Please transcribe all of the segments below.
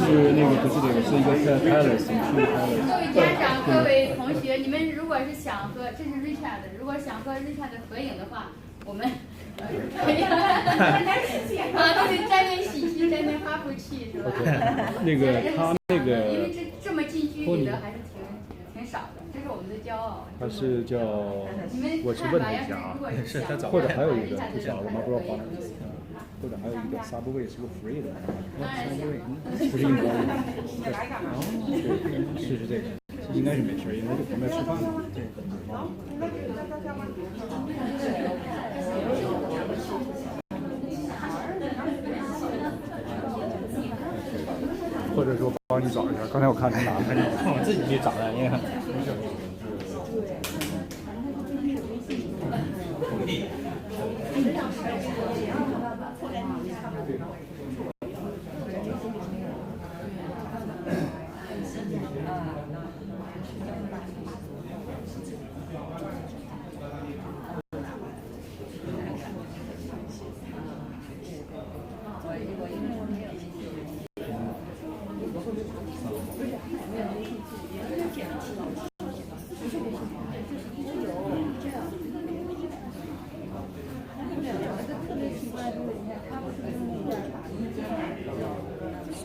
是那个不是这个，是一个在 Palace 去 Palace。各位家长、各位同学，你们如果是想和这是 Richard， 如果想和 Richard 合影的话，我们可以对，沾点喜气，沾点哈佛气，是吧？那个他那个，因为这么近距离的还是挺少的，这是我们的骄傲。他是叫，我去问他一下啊，是他找，或者还有一个不知道，我们不知道放哪儿。或者还有一个 Subway 是个 free 的 ，Subway 不是英国的，对，是这个，应该是没事，因为在旁边吃饭呢。或者说帮你找一下，刚才我看他拿的，我自己去找的，因为没事。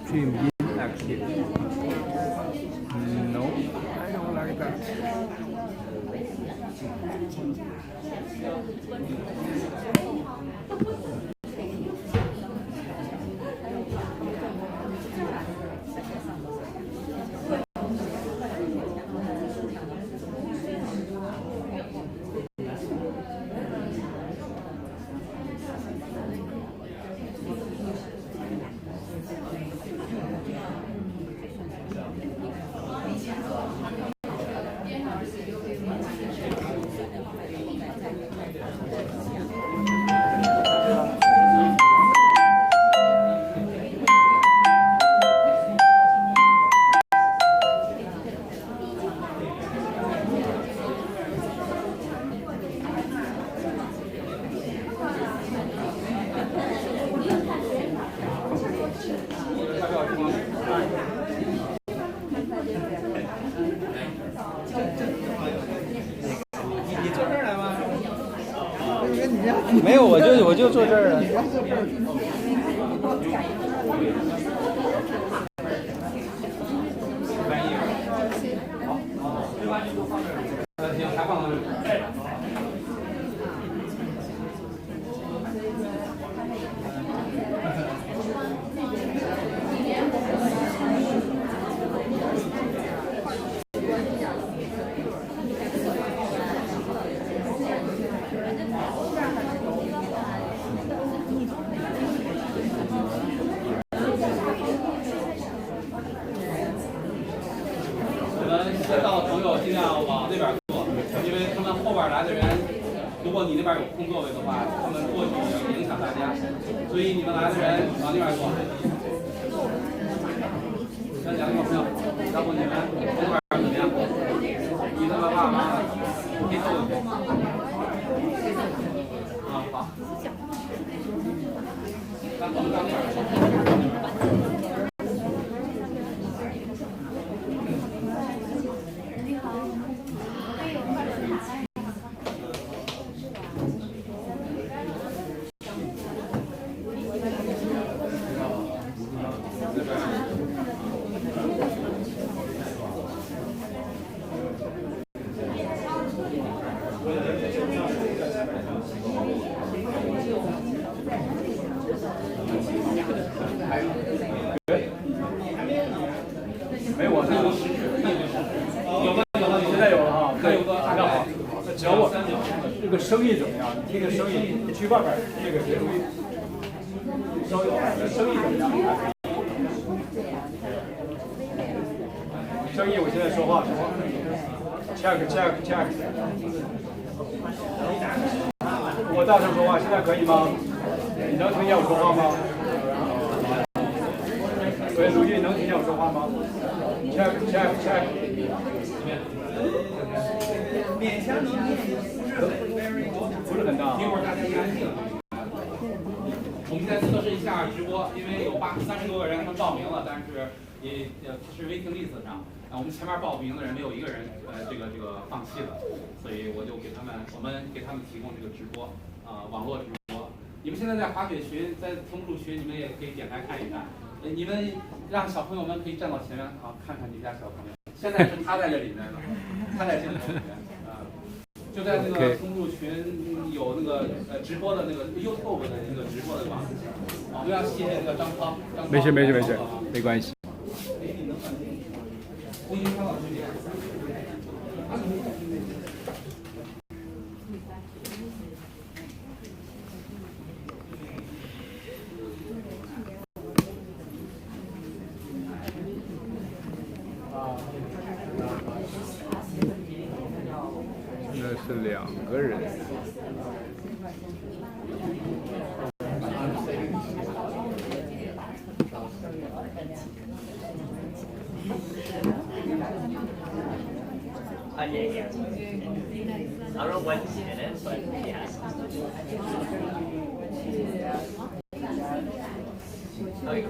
Stream inactive. No, I don't like that. 没有，我就坐这儿啊。先到的朋友尽量往那边坐，因为他们后边来的人，如果你那边有空座位的话，他们过去影响大家，所以你们来的人往那边坐。先讲一个朋友，要不你们那边怎么样？你的爸爸妈妈可以坐一坐。啊，好。那我们到那边。没我这个有了，现在有了哈，可以大家好。只要我这个生意怎么样？你听这声音，你去外边这个谁稍有生意怎么样？生意我现在说话check。我大声说话，现在可以吗？你能听见我说话吗？喂，陆毅，能听见我说话吗 ？check。勉强能听，不是很大。一会儿大家安静。我们现在测试一下直播，因为有30多个人他们报名了，但是也是 waiting list 上，我们前面报名的人没有一个人这个放弃的，所以我们给他们提供这个直播网络直播。你们现在在滑雪群，在停不住群，你们也可以点开看一看。你们让小朋友们可以站到前面看看你家小朋友。现在是他在这里面呢，他在镜头里面就在那个停不住群有那个直播的那个 YouTube 的那个直播的网。我们要谢谢那个张涛。没事，没关系。那是2个人。Yeah. I don't know when she's in it, but yeah. Okay.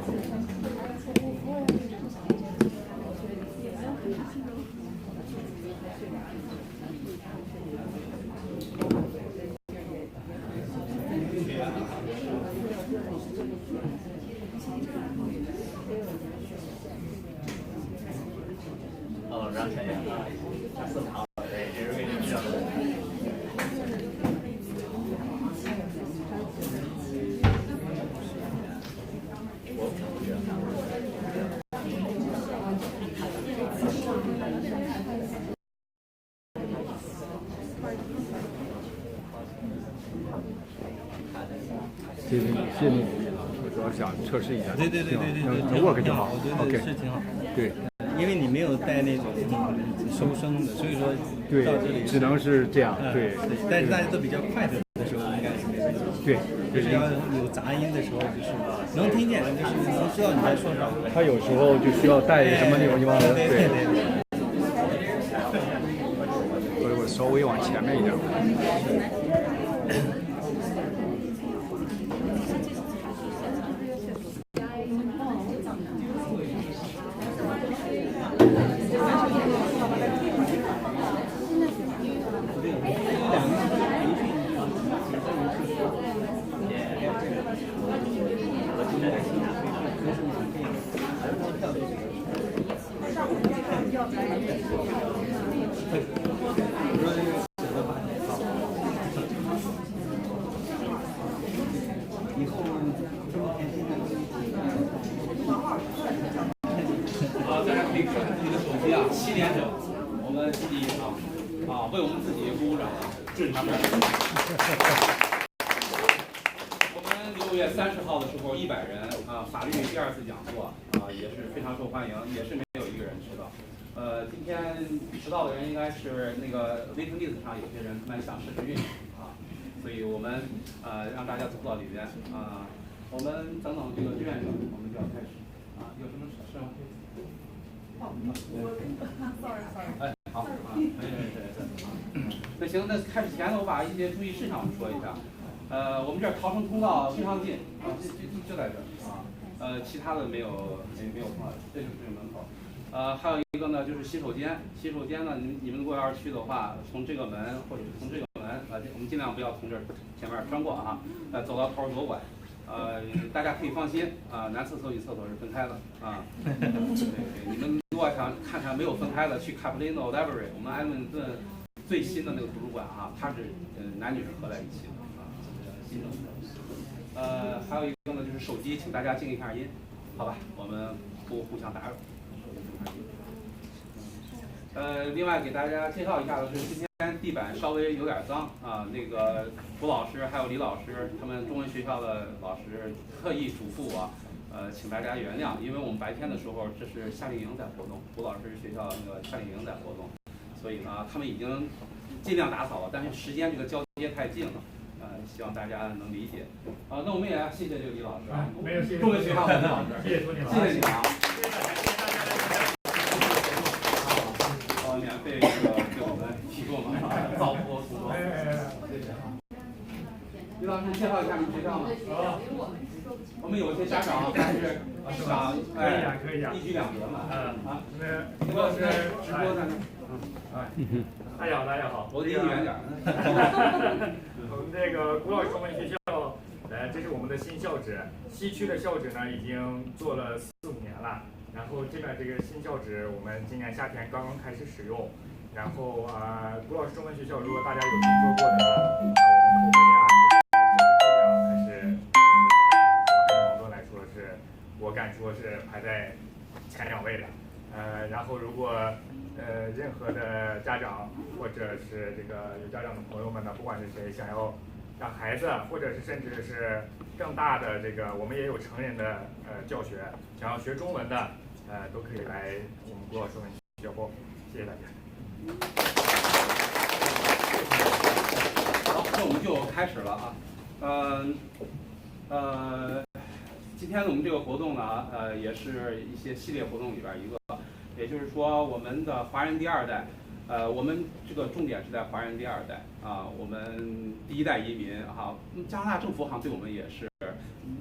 让谁他思考，对，这是为了这样的。谢谢你，我主要想测试一下。对，能 work 就好。我觉得是挺好。对，因为你没有带那种收声的，所以说对，到这里只能是这样。对，但是大家都比较快的时候，应该是没问题。对，就是要有杂音的时候，就是能听见，就是能知道你在说啥。他有时候就需要带一个什么地方地方的。对。所以我稍微往前面一点。大家可以看看自己的手机啊，7点整，我们自己为我们自己鼓鼓掌，祝他们。我们6月30号的时候100人法律第2次讲座也是非常受欢迎，也是没有一个人迟到。今天迟到的人应该是那个waiting list上有些人他们想试试运气所以我们让大家走到里边我们等等这个志愿者，我们就要开始有什么事吗？哎，好没事。那行，那开始前呢，我把一些注意事项说一下。我们这儿逃生通道非常近就在这儿其他的没有通道，这就是门口。还有一个呢，就是洗手间。洗手间呢，你们如果要是去的话，从这个门或者是从这个门我们尽量不要从这儿前面穿过走到头左拐。大家可以放心男厕所与厕所是分开的对，你们如果想看看没有分开的，去 Capilano Library， 我们埃文顿最新的那个图书馆它是男女是合在一起的新政策。还有一个呢，就是手机，请大家静一下音，好吧？我们不互相打扰。另外给大家介绍一下的是，今天地板稍微有点脏那个胡老师还有李老师，他们中文学校的老师特意嘱咐我，请大家原谅，因为我们白天的时候这是夏令营在活动，胡老师学校那个夏令营在活动，所以呢他们已经尽量打扫了，但是时间这个交接太近了，希望大家能理解。那我们也要谢谢这个李老师没有谢谢中文学校的李老师，谢谢你免费给我们提供了造福图书。李老师介绍一下你们学校吗？些家长还是想可以啊，一举两得嘛。那吴老师直播在那。大家好，我离你远点。我们这个古老中文学校，这是我们的新校址。西区的校址呢，已经做了4、5年了。然后这边这个新校址，我们今年夏天刚刚开始使用。然后古老师中文学校，如果大家有听说过的，我们口碑啊，还是从网络来说是，我敢说是排在前2位的。然后如果任何的家长或者是这个有家长的朋友们呢，不管是谁想要让孩子，或者是甚至是更大的这个，我们也有成人的教学，想要学中文的，都可以来我们古老中文学校报名。谢谢大家。好，那我们就开始了啊。今天我们这个活动呢，也是一些系列活动里边一个，也就是说我们的华人第2代，我们这个重点是在华人第2代啊，我们第1代移民哈，加拿大政府好像对我们也是，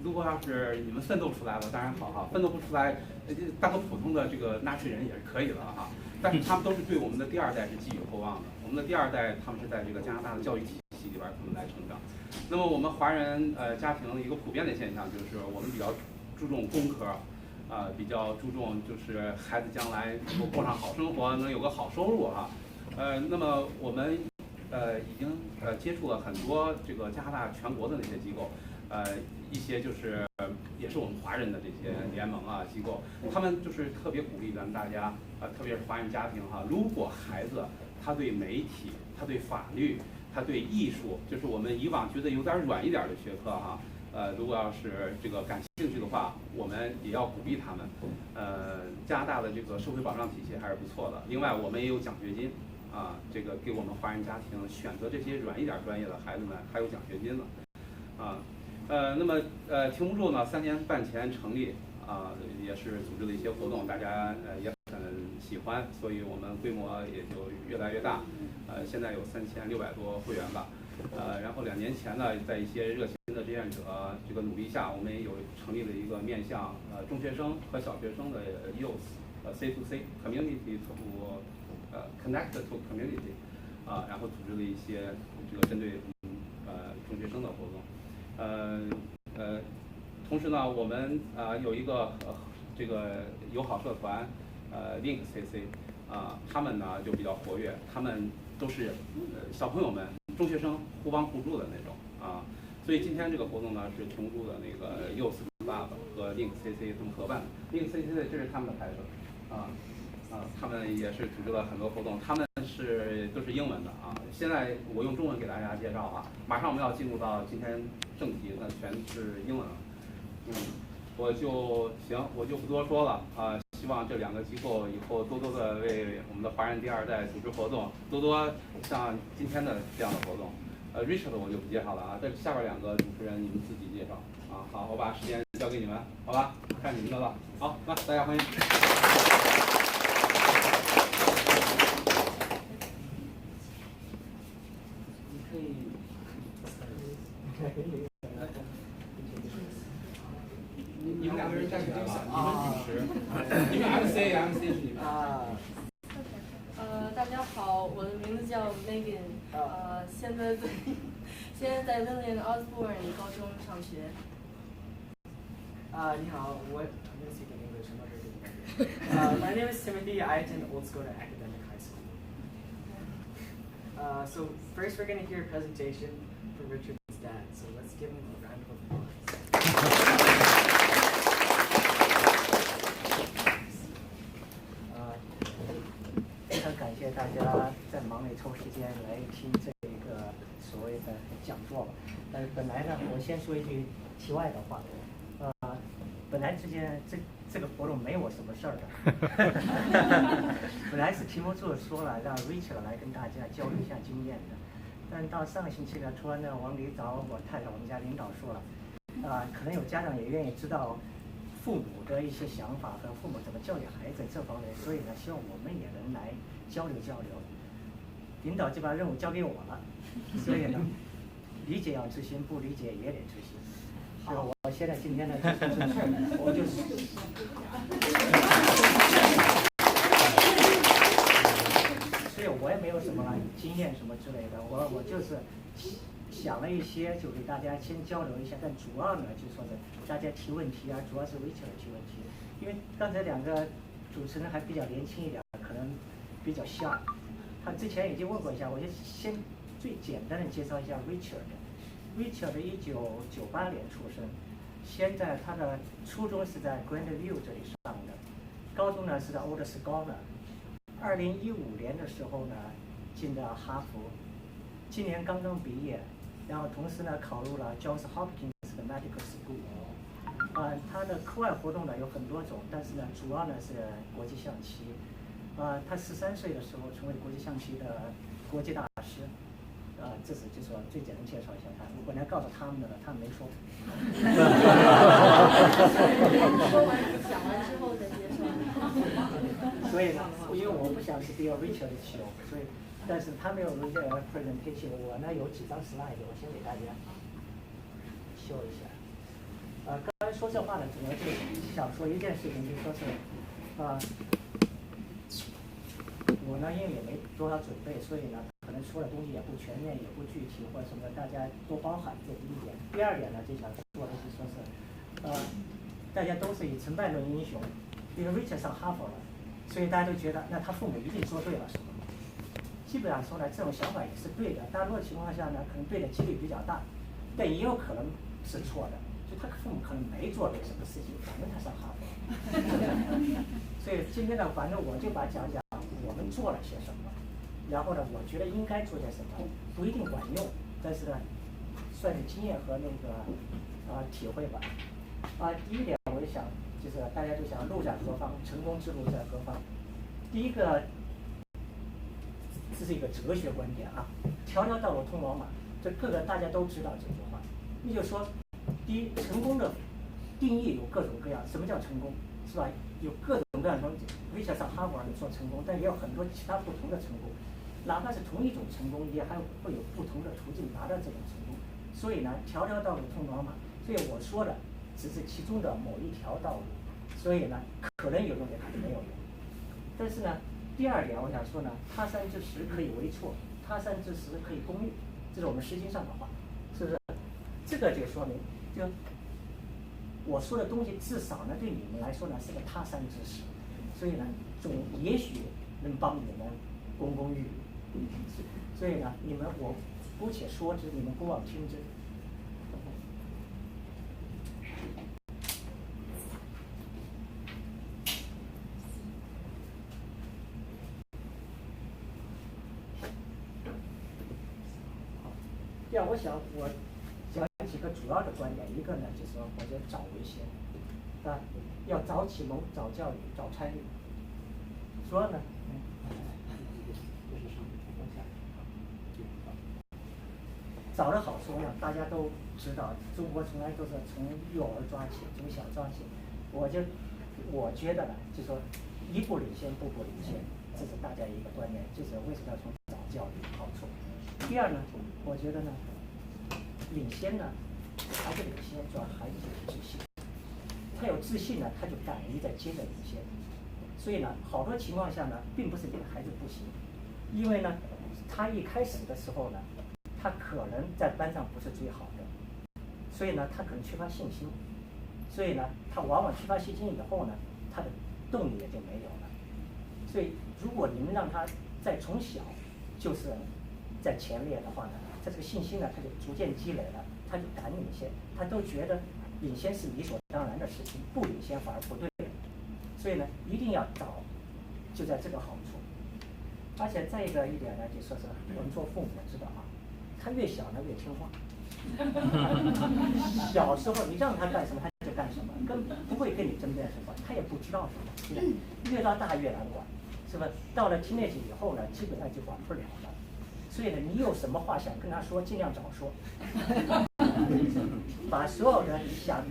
如果要是你们奋斗出来了，当然好哈，奋斗不出来，当个普通的这个纳税人也是可以的哈。但是他们都是对我们的第2代是寄予厚望的。我们的第2代，他们是在这个加拿大的教育体系里边他们来成长。那么我们华人家庭一个普遍的现象就是我们比较注重工科，比较注重就是孩子将来能够过上好生活，能有个好收入哈。那么我们已经接触了很多这个加拿大全国的那些机构，一些就是也是我们华人的这些联盟啊机构，他们就是特别鼓励咱们大家，特别是华人家庭哈，如果孩子他对媒体、他对法律、他对艺术，就是我们以往觉得有点软一点的学科哈，如果要是这个感兴趣的话，我们也要鼓励他们。加拿大的这个社会保障体系还是不错的，另外我们也有奖学金。这个给我们华人家庭选择这些软一点专业的孩子们还有奖学金呢，那么停不住呢，3年半前成立，也是组织了一些活动，大家也很喜欢，所以我们规模也就越来越大，现在有3600多会员吧，然后2年前呢，在一些热心的志愿者这个努力下，我们也有成立了一个面向中学生和小学生的 youth C to C community to connect to community， 然后组织了一些这个针对中学生的活动，同时呢，我们有一个这个友好社团Link CC， 他们呢就比较活跃，他们都是小朋友们、中学生互帮互助的那种所以今天这个活动呢是停不住的那个Youth Club 和 Link CC 他们合办的，Link CC 这是他们的拍摄他们也是组织了很多活动，他们都是英文的现在我用中文给大家介绍马上我们要进入到今天正题，那全是英文了。我就不多说了希望这2个机构以后多多的为我们的华人第2代组织活动，多多像今天的这样的活动。Richard 我就不介绍了这下边2个主持人你们自己介绍好，我把时间交给你们，好吧？看你们的了。好，那大家欢迎。你们2个人站起来吧，你们主持，你们 MC 是你们大家好，我的名字叫 Megan，现在在威廉奥斯伯恩高中上学。你好，我 I'm going to speak in English. I'm not very good at English. My name is Timothy. I attend Old Scotia Academic High School. So first we're going to hear a presentation from Richard's dad. So let's give him a round of applause. 非常感谢大家在忙里抽时间来听这个所谓的讲座吧。本来呢，我先说一句题外的话，本来这个活动没我什么事儿的，本来是题目组说了让 Richard 来跟大家交流一下经验的，但到上个星期呢，突然呢往里找我太太，我们家领导说了，可能有家长也愿意知道父母的一些想法和父母怎么教育孩子这方面，所以呢，希望我们也能来交流交流。领导就把任务交给我了，所以呢，理解要执行，不理解也得执行。所以我现在今天呢，我就是，所以我也没有什么经验什么之类的，我就是想了一些，就给大家先交流一下，但主要呢就说是大家提问题啊，主要是Richard提问题，因为刚才两个主持人还比较年轻一点，可能比较像，他之前已经问过一下，我就先最简单的介绍一下Richard。Richard 1998年出生，现在他的初中是在 Grandview 这里上的，高中呢是在 Old Scholar。2015年的时候呢，进的哈佛，今年刚刚毕业，然后同时呢考入了 Johns Hopkins 的 Medical School。他的课外活动呢有很多种，但是呢主要呢是国际象棋。他13岁的时候成为国际象棋的国际大师。这是就说最简单介绍一下他。我本来告诉他们的了，他们没说。说完讲完之后再介绍。所以呢，因为我不想是 Bill Richard 的秀，所以，但是他没有这个 presentation， 我呢有几张 slide， 我先给大家秀一下。刚才说这话呢，主要就是想说一件事情，就是说是，我呢因为也没多少准备，所以呢可能说的东西也不全面，也不具体或者什么，大家多包涵，这是第一点。第二点呢，就想说的是说是，大家都是以成败论英雄，因为 Richard 上哈佛了，所以大家都觉得那他父母一定做对了什么。基本上说呢，这种想法也是对的，大多数情况下呢，可能对的几率比较大，但也有可能是错的，就他父母可能没做对什么事情，反正他上哈佛。所以今天呢，反正我就把讲讲我们做了些什么，然后呢，我觉得应该做些什么，不一定管用，但是呢，算是经验和那个体会吧。第一点我就想，就是大家都想路在何方，成功之路在何方。第一个，这是一个哲学观点啊，条条道路通罗马，这各个大家都知道这句话。也就是说，第一，成功的定义有各种各样，什么叫成功，是吧？有各种各样的，Richard 上哈佛说成功，但也有很多其他不同的成功，哪怕是同一种成功，也还会有不同的途径达到这种成功。所以呢，条条道路通罗马，所以我说的只是其中的某一条道路，所以呢，可能有用，也可能没有用。但是呢，第二点我想说呢，他山之石可以为错，他山之石可以攻玉，这是我们诗经上的话，是不是？这个就说明，就我说的东西至少呢对你们来说呢是个他山之石，所以呢也许能帮你们攻攻玉宇，所以呢你们我姑且说之，你们姑妄听之。第二，我想我讲几个主要的观点，一个呢就是说，我觉得找为先，要早启蒙、早教育、早参与。说呢，早的好处呢，大家都知道，中国从来都是从幼儿抓起，从小抓起。我觉得呢，就说一步领先，步步领先，这是大家一个观念，就是为什么要从早教育好处。第二呢，我觉得呢，领先呢，孩子领先主要孩子有自信，他有自信呢，他就敢于再接着领先。所以呢，好多情况下呢，并不是你的孩子不行，因为呢，他一开始的时候呢，他可能在班上不是最好的，所以呢，他可能缺乏信心，所以呢，他往往缺乏信心以后呢，他的动力也就没有了。所以，如果你们让他在从小就是在前列的话呢，他这个信心呢，他就逐渐积累了，他就敢领先，他都觉得领先是理所当然的事情，不领先反而不对。所以呢，一定要早，就在这个好处。而且再一个一点呢，就说是我们做父母的知道啊，他越小呢越听话。小时候你让他干什么他就干什么，根本不会跟你争辩什么，他也不知道什么。越到大越难管，是吧？到了teenage以后呢，基本上就管不了了。所以呢，你有什么话想跟他说，尽量早说。把所有的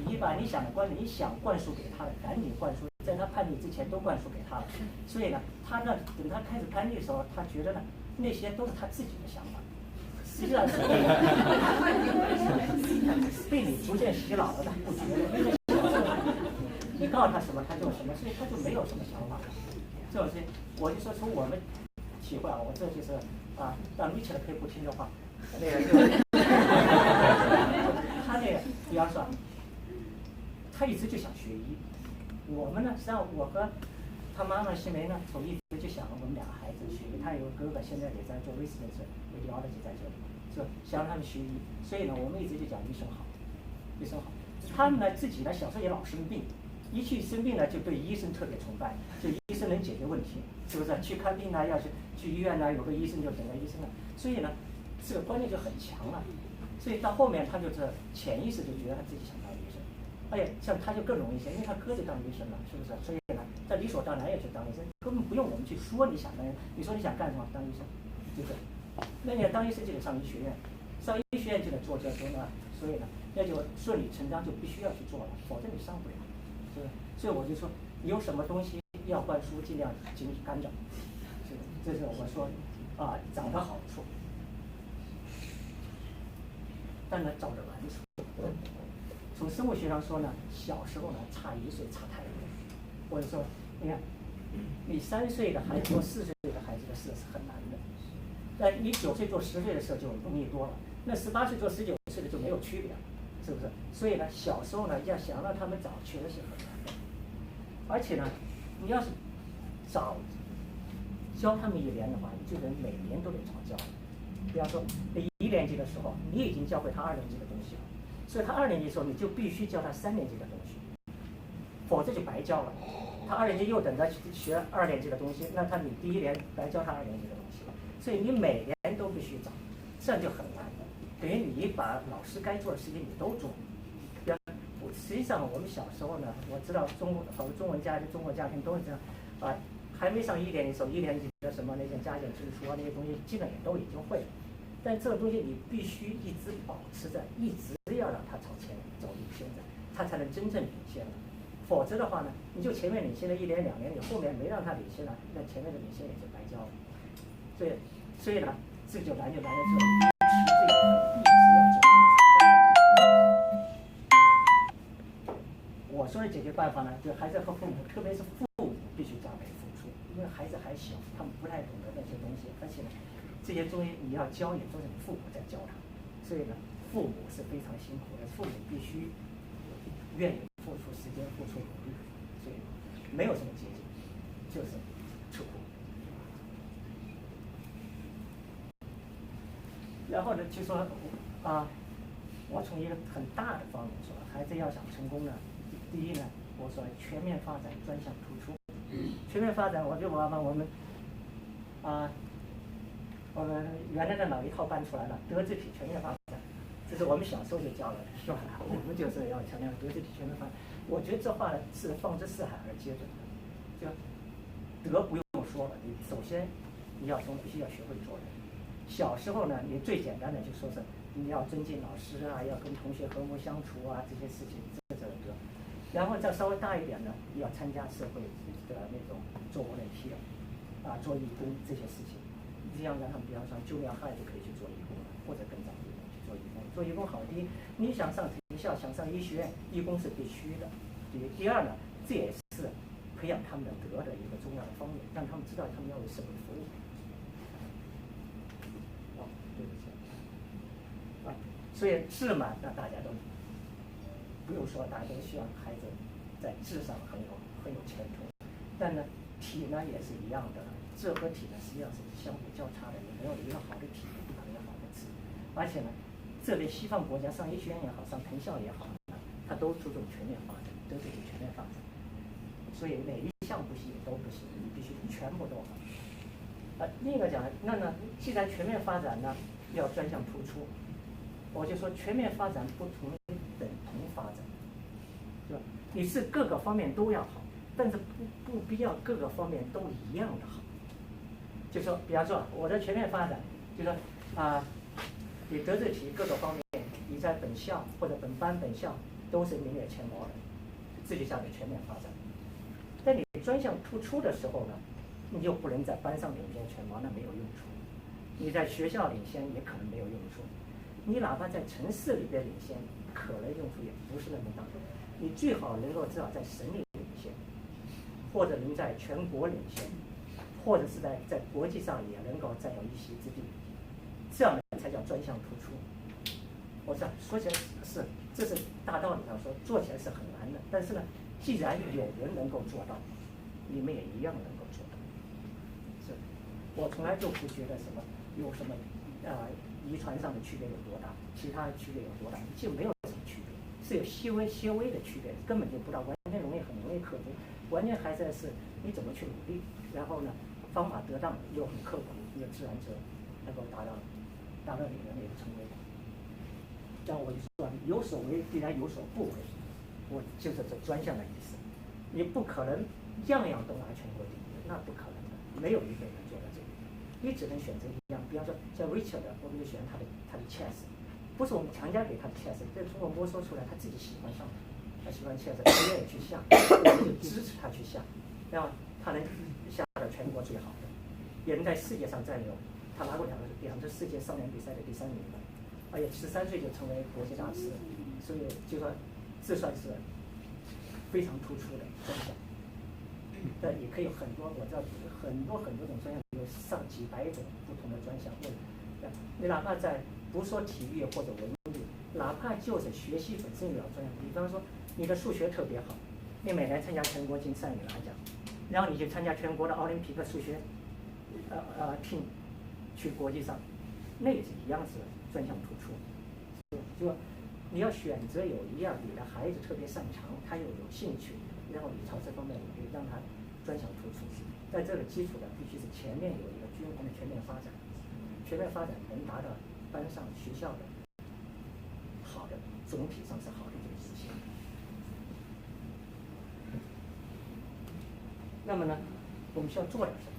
你把你想的观点，你想灌输给他的，赶紧灌输，在他叛逆之前都灌输给他了。所以呢，他呢，等他开始叛逆的时候，他觉得呢，那些都是他自己的想法，实际上是被你逐渐洗脑了，他不觉得。你告诉他什么他就什么，所以他就没有什么想法。这种事情，我就说从我们体会啊，我这就是啊，让Richard可以不听的话，那个就他那个，比方说，他一直就想学医。我们呢，实际上我和他妈妈新梅呢，从一直就想我们俩孩子学医。他有个哥哥现在也在做research，radiology在这里，就想让他们学医。所以呢，我们一直就讲医生好，医生好。他们呢自己呢小时候也老生病。一去生病呢，就对医生特别崇拜，就医生能解决问题，是不是？去看病呢，要是去医院呢，有个医生就整个医生了，所以呢，这个观念就很强了。所以到后面他就是潜意识就觉得他自己想当医生，而且像他就更容易些，因为他哥就当医生了，是不是？所以呢，他理所当然也去当医生，根本不用我们去说你想当，你说你想干什么当医生，对不对？那你要当医生就得上医学院，上医学院就得做这呢，所以呢，那就顺理成章就必须要去做了，否则你上不了。所以我就说，有什么东西要灌输，尽量紧跟着。这是我说啊，长的好处，但呢找着难处。从生物学上说呢，小时候呢差1岁差太多。我就说，你看，你3岁的孩子做4岁的孩子的事是很难的，但你9岁做10岁的事就容易多了。那18岁做19岁的就没有区别了，是不是？所以呢，小时候呢要想让他们早，确实是很难的。而且呢，你要是早教他们1年的话，你就得每年都得早教。比方说，1年级的时候，你已经教会他2年级的东西了，所以他2年级的时候，你就必须教他3年级的东西，否则就白教了。他2年级又等着学2年级的东西，那你第1年白教他2年级的东西了。所以你每年都必须早，这样就很难了。等于你把老师该做的事情你都做。实际上我们小时候呢，我知道好多中国家庭都是这样，啊，还没上1年级的时候，1年级的什么那些加减乘除啊那些东西，基本也都已经会了。但这个东西你必须一直保持着，一直要让他朝前走领先着，他才能真正领先了。否则的话呢，你就前面领先了1年2年，你后面没让他领先了，那前面的领先也就白交了。所以呢，这就难在这里，一直要做。我说的解决办法呢，就孩子和父母，特别是父母必须加倍付出，因为孩子还小，他们不太懂得那些东西，而且呢，这些东西你要教也都是你父母在教他，所以呢，父母是非常辛苦的，父母必须愿意付出时间、付出努力，所以没有什么捷径，就是吃苦。然后呢，就说啊，我从一个很大的方面说，孩子要想成功呢。第一呢，我说全面发展，专项突出。全面发展，我们原来的老一套搬出来了，德智体全面发展，这是我们小时候就教了，是吧？我们就是要强调德智体全面发展。我觉得这话是放之四海而皆准的。就德不用说了，你首先你必须要学会做人。小时候呢，你最简单的就说是你要尊敬老师啊，要跟同学和睦相处啊，这些事情，这是德。然后再稍微大一点呢，要参加社会的那种做volunteer啊，做义工这些事情，这样让他们比方说就业孩子可以去做义工了，或者更早一点去做义工。做义工好，第一，你想上学校，想上医学院，义工是必须的。第二呢，这也是培养他们的德的一个重要的方面，让他们知道他们要为社会服务。对不起。所以智嘛，那大家都不用说，大家都希望孩子在智上很有前途。但呢，体呢也是一样的，智和体呢实际上是相互交叉的，你没有一个好的体，不可能有好的智。而且呢，这类西方国家上医学院也好，上藤校也好，它都注重全面发展，都注重全面发展。所以哪一项不行都不行，你必须全部都好。另一个讲，那呢，既然全面发展呢，要专项突出，我就说全面发展不同等同发展，对吧？你是各个方面都要好，但是不必要各个方面都一样的好。就说，比方说我的全面发展，就说你德智体各个方面，你在本校或者本班本校都是名列前茅的，这就叫做全面发展。但你专项突出的时候呢，你就不能在班上领先全茅，那没有用处。你在学校领先也可能没有用处，你哪怕在城市里边领先，可能用处也不是那么大。你最好能够至少在省里领先，或者能在全国领先，或者是在国际上也能够占有一席之地，这样才叫专项突出。我知道说起来这是大道理上说，做起来是很难的，但是呢，既然有人能够做到，你们也一样能够做到。是，我从来就不觉得有什么遗传上的区别有多大，其他的区别有多大，就没有什么区别，是有些微的区别，根本就不到完全很容易克服，完全还在是你怎么去努力，然后呢，方法得当又很刻苦，又自然就能够达到你的那个成为。像我就说，有所为必然有所不为，我就是这专项的意思。你不可能样样都拿全国第一，那不可能的，没有一个人做到这个。你只能选择一样，比方说像 Richard， 我们就选他的 chess， 不是我们强加给他的 chess， 这通过摸索出来他自己喜欢上，他喜欢 chess， 他愿意去下，我们就支持他去下，然后他能下到全国最好的，也能在世界上占有。他拿过两次世界少年比赛的第3名了。而且13岁就成为国际大师，所以就说这算是非常突出的专项。但也可以有很多，我知道很多种专项，有上几百种不同的专项。你哪怕在不说体育或者文艺，哪怕就是学习本身也要专项。比方说你的数学特别好，你每年参加全国竞赛你拿奖，然后你去参加全国的奥林匹克数学team 去国际上，那也是一样是专项突出。就你要选择有一样你的孩子特别擅长，他又有兴趣，然后你朝这方面努力，让他专项突出。在这个基础的必须是前面有一个均衡的全面发展，全面发展能达到班上学校的好的，总体上是好的这个实现。那么呢，我们需要做点什么？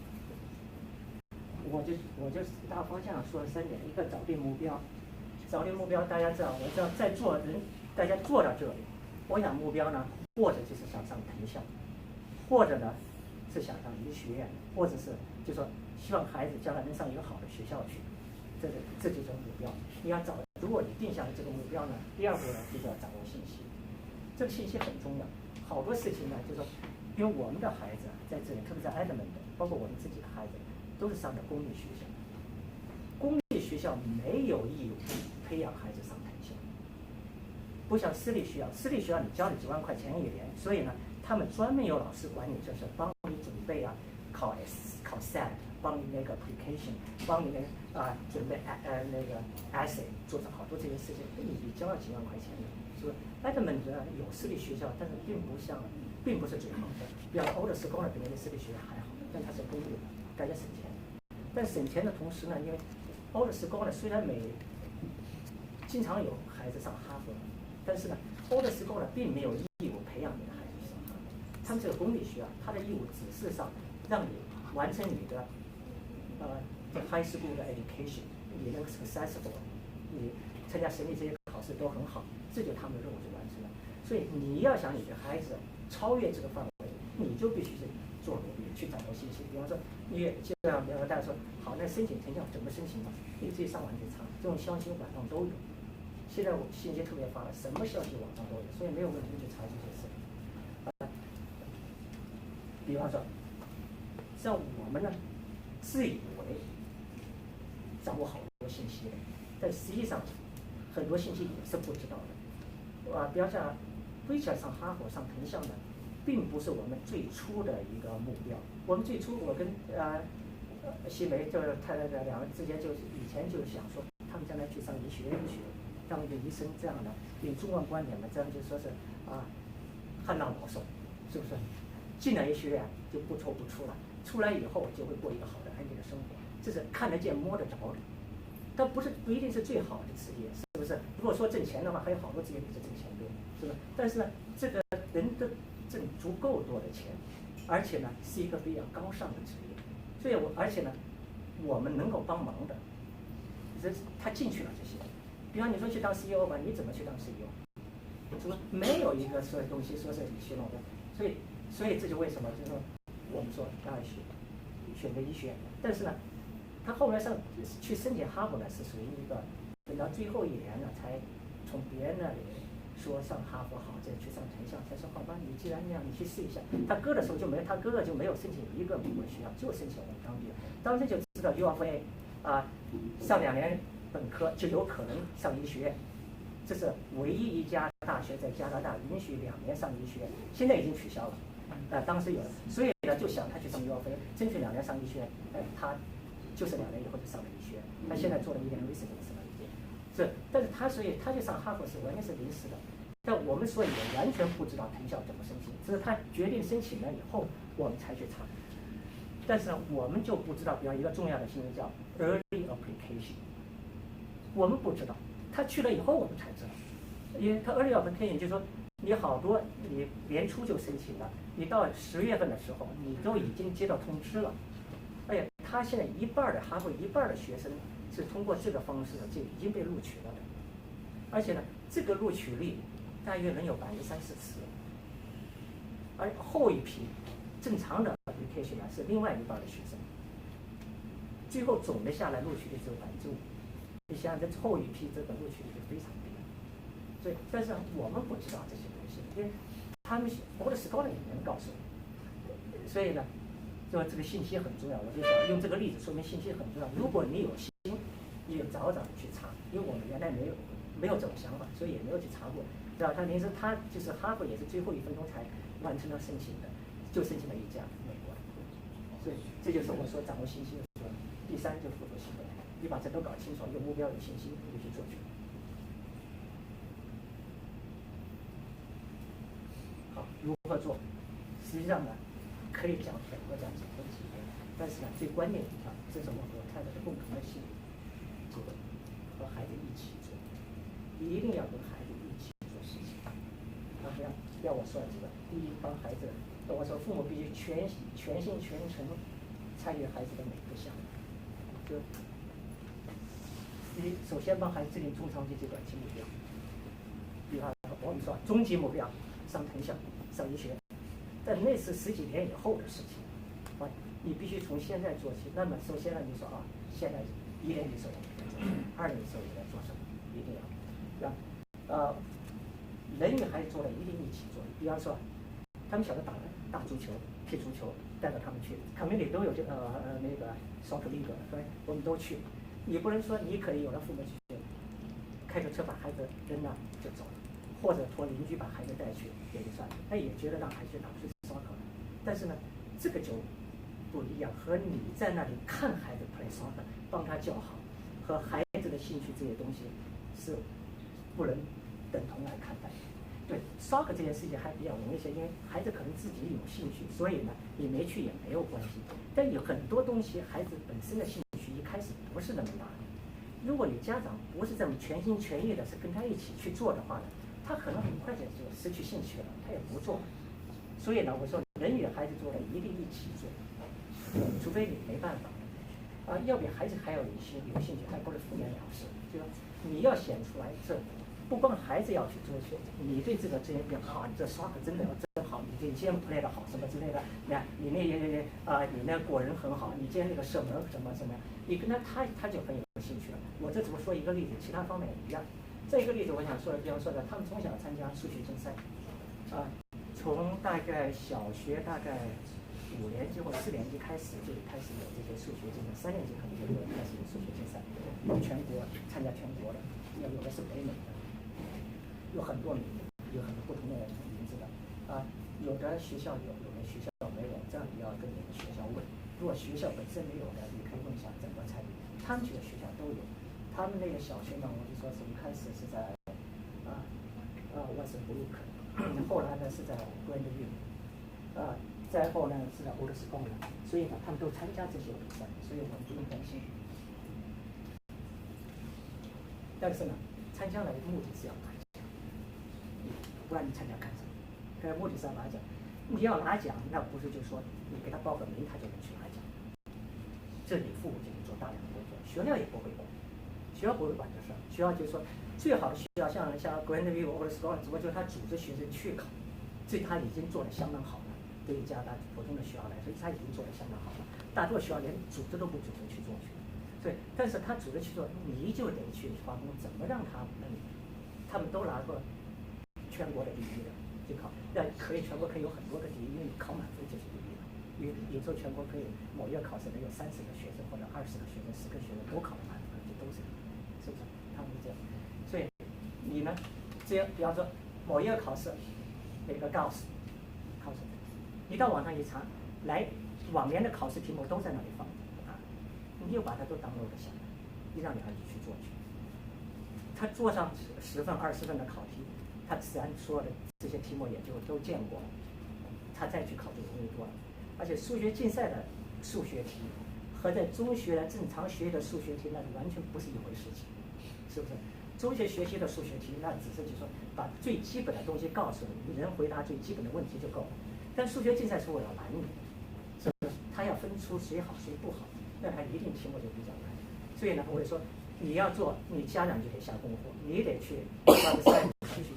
我就大方向说了3点，一个找定目标。找定目标，大家知道，我知道在座人大家做到这里，我想目标呢，或者就是想上藤校，或者呢是想上医学院，或者是就说希望孩子将来能上一个好的学校去，这就是目标。你要找，如果你定下了这个目标呢，第2步呢就是要掌握信息，这个信息很重要。好多事情呢，就是说，因为我们的孩子在这里，特别在爱德蒙的，包括我们自己的孩子，都是上的公立学校。公立学校没有义务培养孩子上藤校，不像私立学校，私立学校你交了几万块钱1年，所以呢，他们专门有老师管你，就是帮你准备考 SAT， 帮你那个 application， 帮你准备那个 essay， 做好多这些事情，你交了几万块钱的。所以爱德蒙德有私立学校，但是并不是最好的，比方欧德斯公的比那些私立学校还好，但它是公立的，大家省钱。但省钱的同时呢，因为欧德斯公呢虽然经常有孩子上哈佛，但是呢，欧德斯公呢并没有义务培养你的孩子上哈佛。他们这个公立学校，它的义务只是上让你完成你的high school 的 education， 你能 successful， 你参加省立这些考试都很好，这就他们的任务就完成了。所以你要想你的孩子超越这个范围，你就必须是做努力去掌握信息。比方说，你就像比方说大家说，好，那申请藤校怎么申请呢？你自己上网去查，这种消息网上都有。现在我信息特别发达，什么消息网上都有，所以没有问题去查这些事。比方说，像我们呢，自以为掌握好多信息的，但实际上很多信息也是不知道的。比方像Richard上哈佛上藤校呢，并不是我们最初的一个目标。我们最初，我跟西梅就是他2个之间就是以前就想说，他们将来去上医学院去，当一个医生这样的，用中文观点嘛，这样就说是汉浪老手，是不是？进了医学院就不愁不出来，出来以后就会过一个好的安定的生活，这是看得见摸得着的。但不一定是最好的职业，是不是？如果说挣钱的话，还有好多职业比这挣钱多，是不是？但是呢，这个人都挣足够多的钱，而且呢是一个比较高尚的职业，所以而且呢，我们能够帮忙的，他进去了这些。比方你说去当 CEO 吧，你怎么去当 CEO？ 是不是没有一个说东西说是你学弄的？所以这就为什么就是说我们说当然选择医学院，但是呢，他后来去申请哈佛呢，是属于一个等到最后一年呢，才从别人那里说上哈佛好，再去上城校，才说好吧，你既然那样，你去试一下。他哥的时候他哥哥就没有申请一个美国学校，就申请我们当地，当时就知道 UFA 上2年本科就有可能上医学院，这是唯一一家大学在加拿大允许2年上医学院，现在已经取消了。当时有，所以呢就想他去上 UFA， 争取2年上医学院，他就是2年以后就上了医学院，他现在做了1年 residence 了已经。但是所以他去上哈佛是完全是临时的，但我们所以也完全不知道藤校怎么申请，只是他决定申请了以后，我们才去查。但是呢，我们就不知道，比方一个重要的信息叫 early application， 我们不知道，他去了以后我们才知道，因为他 early application 就是说你好多你年初就申请了，你到10月份的时候，你都已经接到通知了。他现在哈佛一半的学生是通过这个方式就已经被录取了的，而且呢，这个录取率大约能有30-40%，而后一批正常的 application 呢是另外一半的学生，最后总的下来录取率只有5%。你想想，这后一批这个录取率就非常低，所以但是我们不知道这些东西，因为他们我的 scholar 也能告诉我，所以呢。说这个信息很重要，我就想用这个例子说明信息很重要。如果你有心，你就早早去查，因为我们原来没有这种想法，所以也没有去查过。知道他临时他就是哈佛也是最后1分钟才完成了申请的，就申请了一家美国的。所以这就是我说掌握信息的时候，第3就是付诸行动，你把这都搞清楚，有目标有信息，你就去做去。好，如何做？实际上呢，可以讲很多讲几分几分，但是呢，最关键一条，这是我和太太的共同的信念，这个和孩子一起做，一定要跟孩子一起做事情。不要我说的这个，第一，帮孩子，我说父母必须全心全程参与孩子的每个项目。就第一，首先帮孩子制定中长期及短期目标。比方说，我们说终极目标上藤校、上医学院。但那是10几年以后的事情，你必须从现在做起。那么首先呢，你说现在1年级时候2年级时候在做什么，一定要，对吧？人与孩子做的一定一起做。比方说，他们小的打足球、踢足球，带着他们去，community 都有这个那个 soccer league， 对，我们都去。你不能说你可以有的父母去开着车把孩子扔那就走了。或者托邻居把孩子带去也就算了，他也觉得让孩子去打是烧烤，但是呢，这个就不一样，和你在那里看孩子 play soccer， 帮他叫好，和孩子的兴趣这些东西是不能等同来看待。对 soccer 这件事情还比较容易些，因为孩子可能自己有兴趣，所以呢，你没去也没有关系。但有很多东西，孩子本身的兴趣一开始不是那么大的，如果你家长不是这么全心全意的是跟他一起去做的话呢，他可能很快就失去兴趣了，他也不做。所以呢，我说人与孩子做的一定一起做，除非你没办法，要比孩子还要有兴趣，还不是敷衍了事。就是你要显出来，这不光孩子要去做去，你对这个这些比较好，你这刷可真的要真好，你这今天 play 的好什么之类的，你那过人很好，你今天那个射门什么，你跟他就很有兴趣了。我这只不过说一个例子，其他方面也一样。这一个例子我想说的，比方说的，他们从小参加数学竞赛，从大概小学大概5年级或4年级开始就开始有这些数学竞赛，3年级可能就开始有数学竞赛，有全国参加全国的，有的是北美的，有很多名字，有很多不同的名字的，有的学校有，有的学校没有，这样你要跟你的学校问。如果学校本身没有的，你可以问一下怎么参与，他们几个学校都有。他们那个小学呢，我就说是一开始是在万圣布鲁克，后来呢是在Grandview，再后呢是在Old School，所以呢他们都参加这些比赛，所以我们不用担心。但是呢，参加的目的是要拿奖，不然你参加干什么？目的是要拿奖，你要拿奖，那不是就说你给他报个名，他就能去拿奖，这你父母就得做大量的工作，学校也不会管。学校不会管这事，学校就是说，最好的学校像Grandview或者 School， 只不过就是他组织学生去考，这他已经做得相当好了。对于加拿大普通的学校来说，他已经做得相当好了。大多数学校连组织都不组织去做去，对，但是他组织去做，你就得去发挥怎么让他们都拿过全国的第一的，就考，那可以全国可以有很多个第一，因为你考满分就是第一的。有时候全国可以某月考试能有30个学生或者20个学生、10个学生都考得满分，就都是，是不是？他们是这样。所以你呢，只要比方说某一个考试，那个考试，你到网上一查，往年的考试题目都在那里放啊，你就把它都download下来，你让你孩子去做去。他做上10份、20份的考题，他自然所有的这些题目也就都见过了，他再去考就容易多了。而且数学竞赛的数学题和在中学的正常学的数学题那完全不是一回事情，是不是？中学学习的数学题那只是就是说把最基本的东西告诉你，你能回答最基本的问题就够了。但数学竞赛是为了难你，是不是？他要分出谁好谁不好，那他一定题目就比较难。所以呢，我就说你要做，你家长就得下功夫，你得去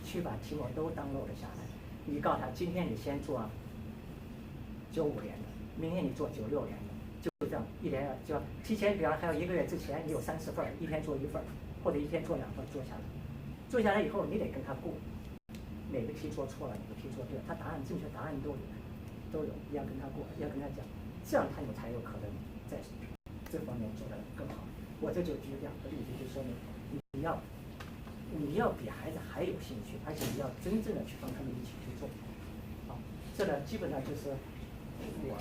去把题目都download下来。你告诉他，今天你先做95年的，明天你做96年的，就这样一连就提前，比方还有1个月之前，你有30份，一天做1份，或者一天做2份，做下来。做下来以后，你得跟他过，哪个题做错了，哪个题做对了，他答案正确答案都有，要跟他过，要跟他讲，这样他才有可能在这方面做得更好。我这就举2个例子，就说明你要比孩子还有兴趣，而且你要真正的去帮他们一起去做。啊，这呢基本上就是我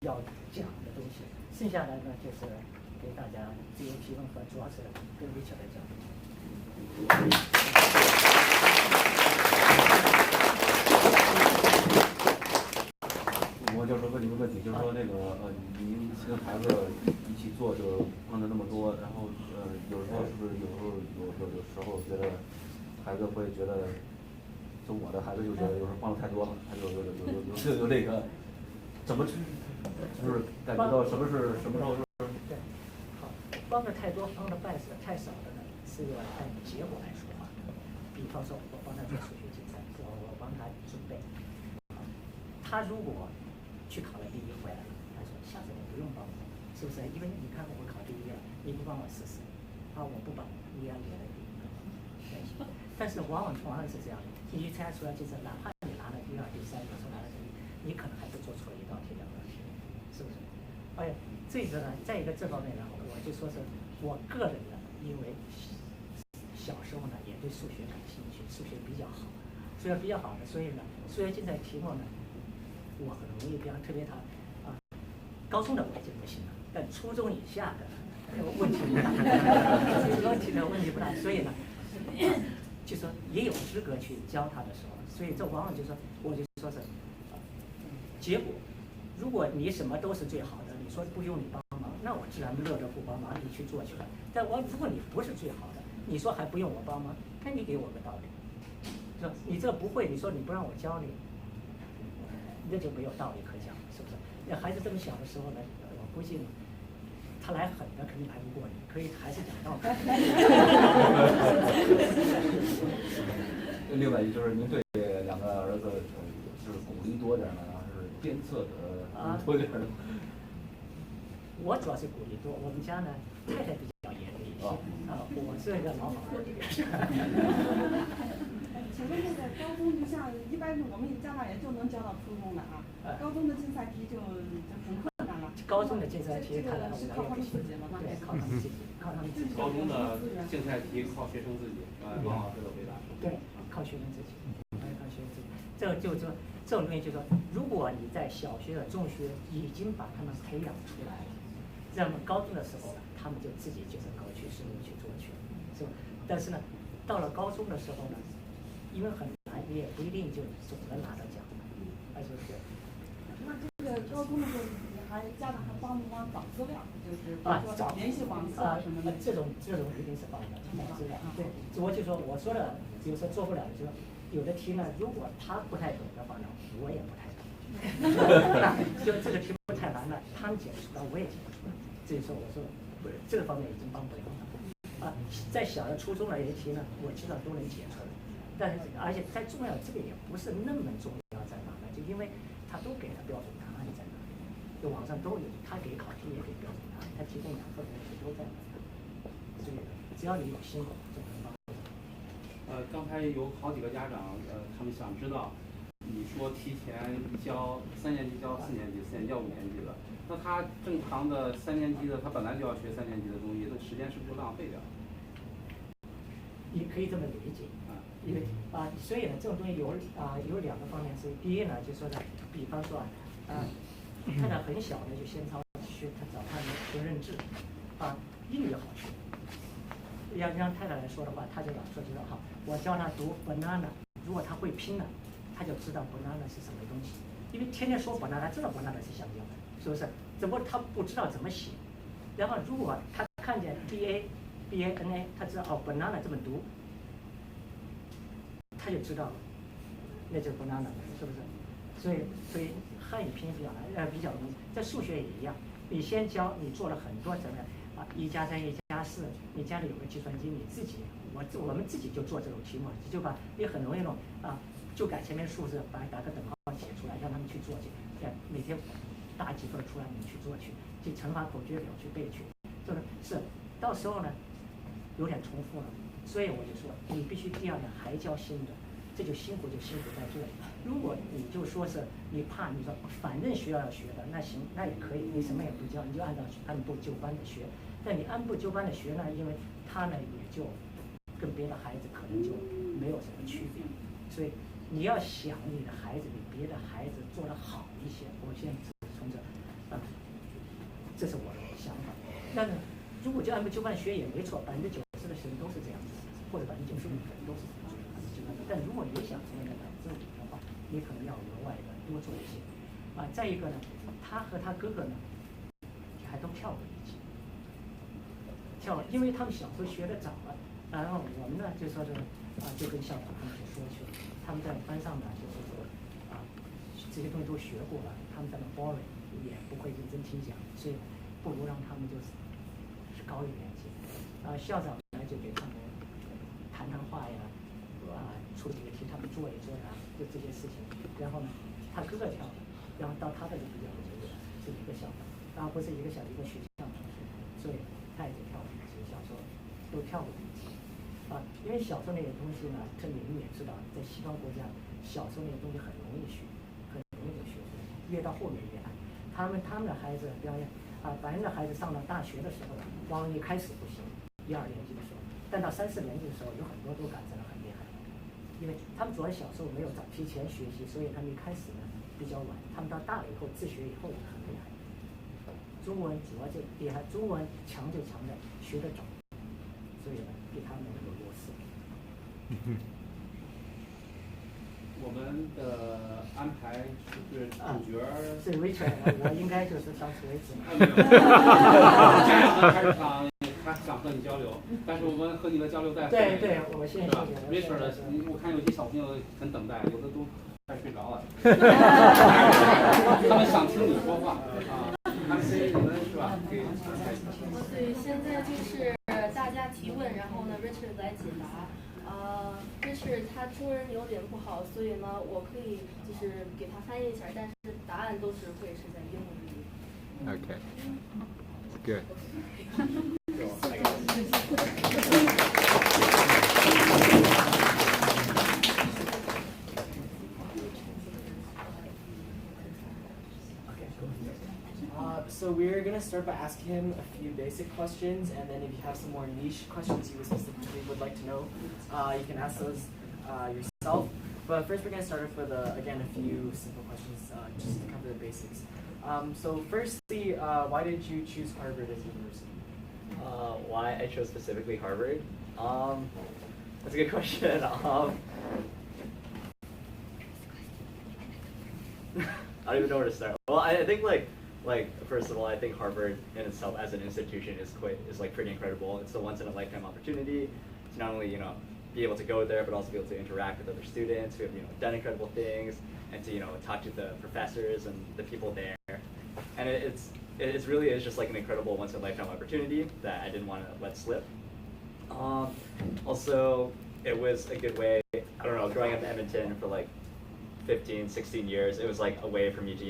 要讲的东西，剩下来呢就是给大家自由提问和主要是跟Richard来讲。我就是问一个问题，就是说那个您跟孩子一起做，就碰着那么多，然后有时候是不是有时候觉得孩子会觉得，就我的孩子就觉得有时候帮的太多了，他就有这个怎么就是感觉到什么时候是对，好，帮的太多，帮的太少的呢，是要按结果来说话。比方说，我帮他做数学竞赛，我帮他准备，他如果去考了第1回来了，他说下次你不用帮我，是不是？因为你看我考第1了，你不帮我试试，我不帮你要别的第1个。但是往往是这样的，你去参加数学竞赛，哪怕你拿了第2、第3，有时候拿了第1，你可能还是做错1道题、2道题，是不是？而且这个呢，再一个这方面呢，我就说是我个人呢，因为小时候呢也对数学感兴趣，数学比较好，数学比较好的，所以呢，数学竞赛题目呢，我很容易，比方特别他高中的我就不行了，但初中以下的问题不大，问题不大，所以呢，就说也有资格去教他的时候，所以这往往就说，我就说是结果，如果你什么都是最好的，你说不用你帮忙，那我自然乐得不帮忙，你去做去了。但如果你不是最好的，你说还不用我帮忙，那你给我个道理，是吧？你这不会，你说你不让我教你，那就没有道理可讲，是不是？那孩子这么小的时候呢，我估计呢，他来狠的肯定来不过你，可以还是讲道理。另外就是您对2个儿子是鼓励多点呢，还是鞭策多点呢？我主要是鼓励多，我们家呢太太比较严厉一些，我是一个老好人。请问这个高中就像一般我们家长也就能教到初中的啊，高中的竞赛题就很困难了。高中的竞赛题看来是靠他们自己了吗？对，靠他们自己，靠他们自己。高中的竞赛题靠学生自己，王老师的回答。对，靠学生自己，靠学生自己。这就是说，这种东西就是说，如果你在小学和中学已经把他们培养出来了，那么高中的时候，他们就自己就是搞去实务去做去，是吧？但是呢，到了高中的时候呢，因为很难，你也不一定就总能拿到奖，而且是。那这个高中的时候，家长还帮不帮找资料？就是比如说找联系网课什么的。这种一定是帮的，找资料。对，我就说我说的，有时候做不了，就说有的题呢，如果他不太懂的话呢，我也不太懂。就这个题目太难了，他们解不出来，我也解不出来。所以说我说这个方面已经帮不了了。在小的初中的一些题呢，我基本上都能解出来。但是而且再重要，这个也不是那么重要在哪呢？就因为他都给了标准答案在哪里，就网上都有，他给考题也给标准答案，他提供2份东西都在那儿，所以只要你有心就能帮。刚才有好几个家长，他们想知道，你说提前教3年级教4年级，4年级教5年级的，那他正常的3年级的，他本来就要学3年级的东西，那时间是不是就浪费掉了？你可以这么理解，因为所以呢，这种东西有2个方面，是第一呢，就说呢，比方说他呢很小的就先学他找他学认字，英语好学。要让太太来说的话，他就老说知道我教他读 banana， 如果他会拼了，他就知道 banana 是什么东西，因为天天说 banana， 知道 banana 是香蕉，是不是？只不过他不知道怎么写。然后如果他看见 BANA， 他知道banana 这么读，他就知道了，那就是 banana， 是不是？所以汉语拼音比较容易，在数学也一样，你先教你做了很多怎么样1+3、1+4，你家里有个计算机，你自己我们自己就做这种题目，就把你很容易弄就改前面数字，打个等号写出来，让他们去做去，每天打几份出来，你去做去乘法口诀表去背去，是到时候呢有点重复了，所以我就说你必须第2年还教新的，这就辛苦在这里。如果你就说是你怕你说反正学校要学的，那行那也可以，你什么也不教，你就按部就班的学。但你按部就班的学呢，因为他呢也就跟别的孩子可能就没有什么区别，所以你要想你的孩子比别的孩子做得好一些。我现在从这是我的想法。但是如果就按部就班学也没错，90%的学生都是这样子，或者95%的人都是这样子。但如果你想成为那5%的话，你可能要额外的多做一些。再一个呢，他和他哥哥呢还都跳过一级。因为他们小时候学的早了，然后我们呢就说就跟校长他们去说去了，他们在班上呢就是说这些东西都学过了，他们在那 boring 也不会认真听讲，所以不如让他们就是高一年级，校长呢就给他们谈话呀，出几个题他们做一做呀，就这些事情。然后呢，他哥哥跳了，然后到他的就比较是一个校长，不是一个学校同学，所以他也就跳了。小时候都跳过一级，因为小时候那些东西呢，你们也知道，在西方国家，小时候那些东西很容易学，很容易就学出来，越到后面越难。他们的孩子，比方说白人的孩子上到大学的时候，往往一开始不行，1、2年级的时候，但到3、4年级的时候，有很多都赶上了很厉害，因为他们主要小时候没有提前学习，所以他们一开始呢比较晚，他们到大了以后自学以后也很厉害。中文主要就厉害，中文强就强在学得早，所以呢比他们有优势。我们的安排是主角是Richard，我应该就是到此为止。家长的开始他想和你交流，但是我们和你的交流在对，我谢谢。Richard，我看有些小朋友很等待，有的都快睡着了，他们想听你说话你们是吧？对，现在就是大家提问，然后呢 ，Richard 来解答。Richard 他中文有点不好，所以呢，我可以就是给他翻译一下，但是答案都是会是在英文里。Okay. Good. So we're going to start by asking him a few basic questions, and then if you have some more niche questions you specifically would like to know, you can ask those yourself. But first we're going to start off with, again, a few simple questions just to cover the basics. So firstly, why did you choose Harvard as university? Why I chose specifically Harvard? That's a good question. I don't even know where to start. Well, I think like first of all, I think Harvard in itself as an institution is pretty incredible. It's a once in a lifetime opportunity to not only be able to go there, but also be able to interact with other students who have done incredible things, and to talk to the professors and the people there. And it really is just like an incredible once in a lifetime opportunity that I didn't want to let slip. Also, it was a good way. I don't know, growing up in Edmonton for like 15, 16 years, it was like a way for me to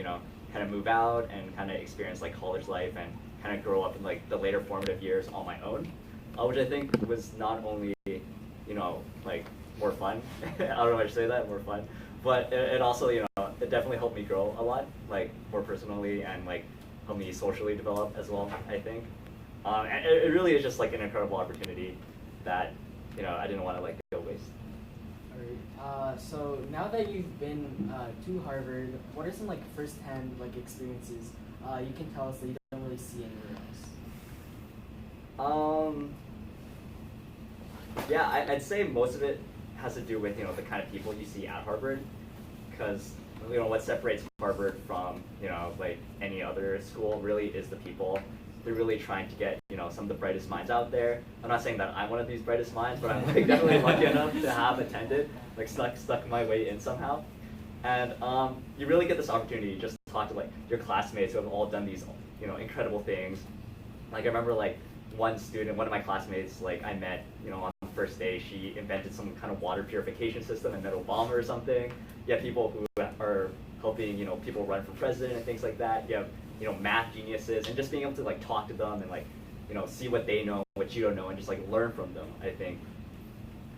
kind of move out and kind of experience like college life and kind of grow up in like the later formative years on my own, which I think was not only, you know, like more fun. I don't know how to say that, more fun, but it also, you know, it definitely helped me grow a lot, like more personally, and like helped me socially develop as well, I think. And it really is just like an incredible opportunity that, you know, I didn't want to like go waste. Alright, so now that you've been to Harvard, what are some like first-hand like experiences you can tell us that you don't really see anywhere else? Yeah, I'd say most of it has to do with, you know, the kind of people you see at Harvard, because, you know, what separates Harvard from, you know, like any other school really is the people. They're really trying to get, you know, some of the brightest minds out there. I'm not saying that I'm one of these brightest minds, but I'm like definitely lucky enough to have attended, like stuck my way in somehow. And you really get this opportunity just to talk to like your classmates who have all done these, you know, incredible things. Like I remember like one of my classmates, like I met, you know, on the first day, she invented some kind of water purification system and met Obama or something. You have people who are helping, you know, people run for president and things like that. You have, you know, math geniuses, and just being able to like talk to them and like, you know, see what they know, what you don't know, and just like learn from them. I think,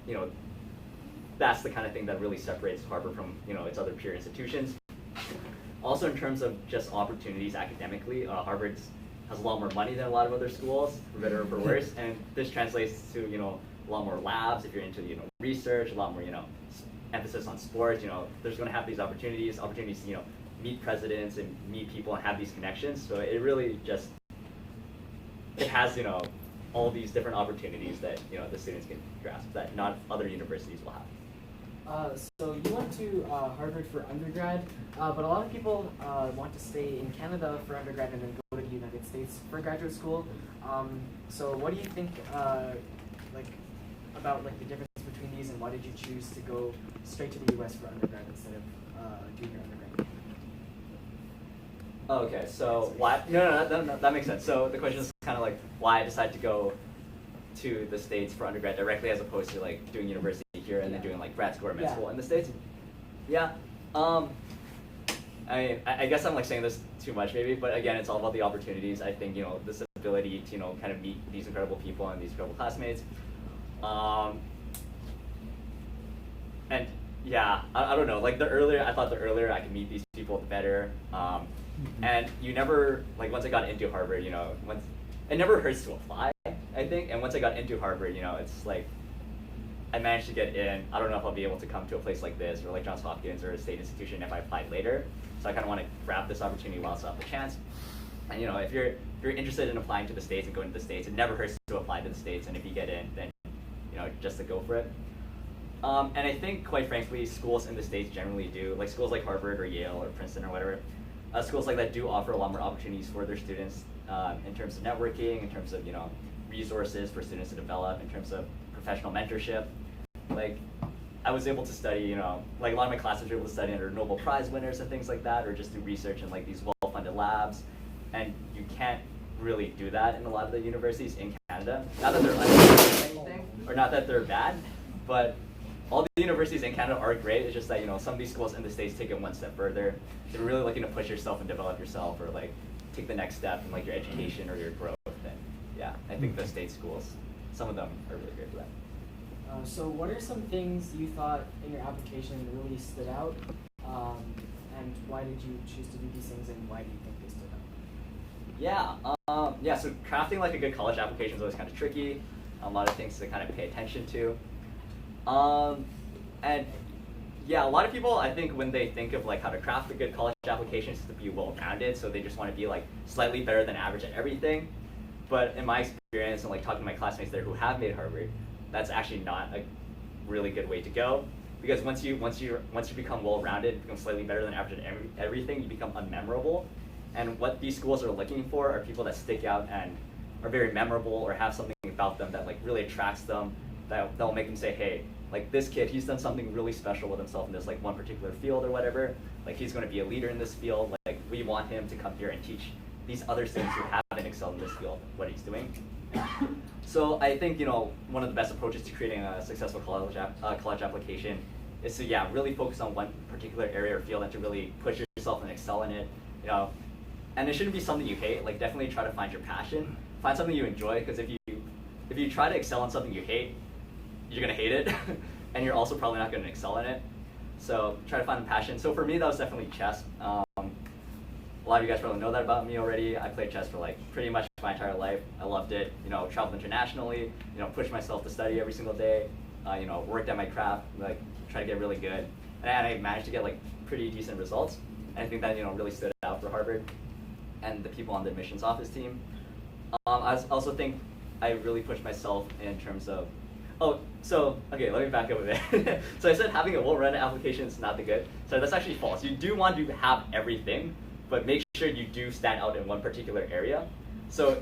you know, that's the kind of thing that really separates Harvard from, you know, its other peer institutions. Also, in terms of just opportunities academically, Harvard has a lot more money than a lot of other schools, for better or for worse, and this translates to, you know, a lot more labs if you're into, you know, research, a lot more, you know, emphasis on sports. You know, there's going to have these opportunities to, you know, meet presidents and meet people and have these connections. So it really just, it has, you know, all these different opportunities that, you know, the students can grasp that not other universities will have. So you went to Harvard for undergrad, but a lot of people want to stay in Canada for undergrad and then go to the United States for graduate school. So what do you think like about like the difference between these, and why did you choose to go straight to the US for undergrad instead of doing your undergrad? Okay, so why? No, that makes sense. So the question is kind of like why I decided to go to the States for undergrad directly as opposed to like doing university here and then doing like grad school or med school in the States. Yeah. I guess I'm like saying this too much maybe, but again, it's all about the opportunities. I think, you know, this ability to, you know, kind of meet these incredible people and these incredible classmates. And yeah, I don't know, like I thought the earlier I could meet these people, the better. And you never, like once I got into Harvard, you know, it never hurts to apply, I think. And once I got into Harvard, you know, it's like, I managed to get in. I don't know if I'll be able to come to a place like this or like Johns Hopkins or a state institution if I applied later. So I kind of want to grab this opportunity while I still have the chance. And you know, if you're interested in applying to the States and going to the States, it never hurts to apply to the States. And if you get in, then, you know, just to go for it. And I think, quite frankly, schools in the States generally do, like schools like Harvard or Yale or Princeton or whatever, schools like that do offer a lot more opportunities for their students in terms of networking, in terms of, you know, resources for students to develop, in terms of professional mentorship. Like, I was able to study, you know, like a lot of my classes were able to study under Nobel Prize winners and things like that, or just do research in like these well-funded labs. And you can't really do that in a lot of the universities in Canada. Not that they're unfair or anything, or not that they're bad, but all the universities in Canada are great. It's just that, you know, some of these schools in the States take it one step further. They're really looking to push yourself and develop yourself, or like take the next step in like your education or your growth. And yeah, I think the state schools, some of them are really great for that. So what are some things you thought in your application really stood out, and why did you choose to do these things, and why do you think they stood out? Yeah, so crafting like a good college application is always kind of tricky. A lot of things to kind of pay attention to. And yeah, a lot of people, I think when they think of like how to craft a good college application, is to be well-rounded, so they just want to be like slightly better than average at everything. But in my experience and like talking to my classmates there who have made Harvard, that's actually not a really good way to go, because once you become well-rounded, become slightly better than average at everything, you become unmemorable. And what these schools are looking for are people that stick out and are very memorable, or have something about them that like really attracts them, that'll make them say, hey, like this kid, he's done something really special with himself in this like one particular field or whatever. Like he's going to be a leader in this field. Like we want him to come here and teach these other students who haven't excelled in this field what he's doing. So I think, you know, one of the best approaches to creating a successful college application is to, yeah, really focus on one particular area or field and to really push yourself and excel in it. you know, and it shouldn't be something you hate. Like definitely try to find your passion, find something you enjoy, because if you try to excel in something you hate, you're gonna hate it, and you're also probably not gonna excel in it. So try to find a passion. So for me, that was definitely chess. A lot of you guys probably know that about me already. I played chess for like pretty much my entire life. I loved it. You know, traveled internationally. You know, pushed myself to study every single day. You know, worked at my craft, like try to get really good, and I managed to get like pretty decent results. And I think that, you know, really stood out for Harvard and the people on the admissions office team. I also think I really pushed myself in terms of, okay, let me back up a bit. So I said having a well-rounded application is not that good. So that's actually false. You do want to have everything, but make sure you do stand out in one particular area. So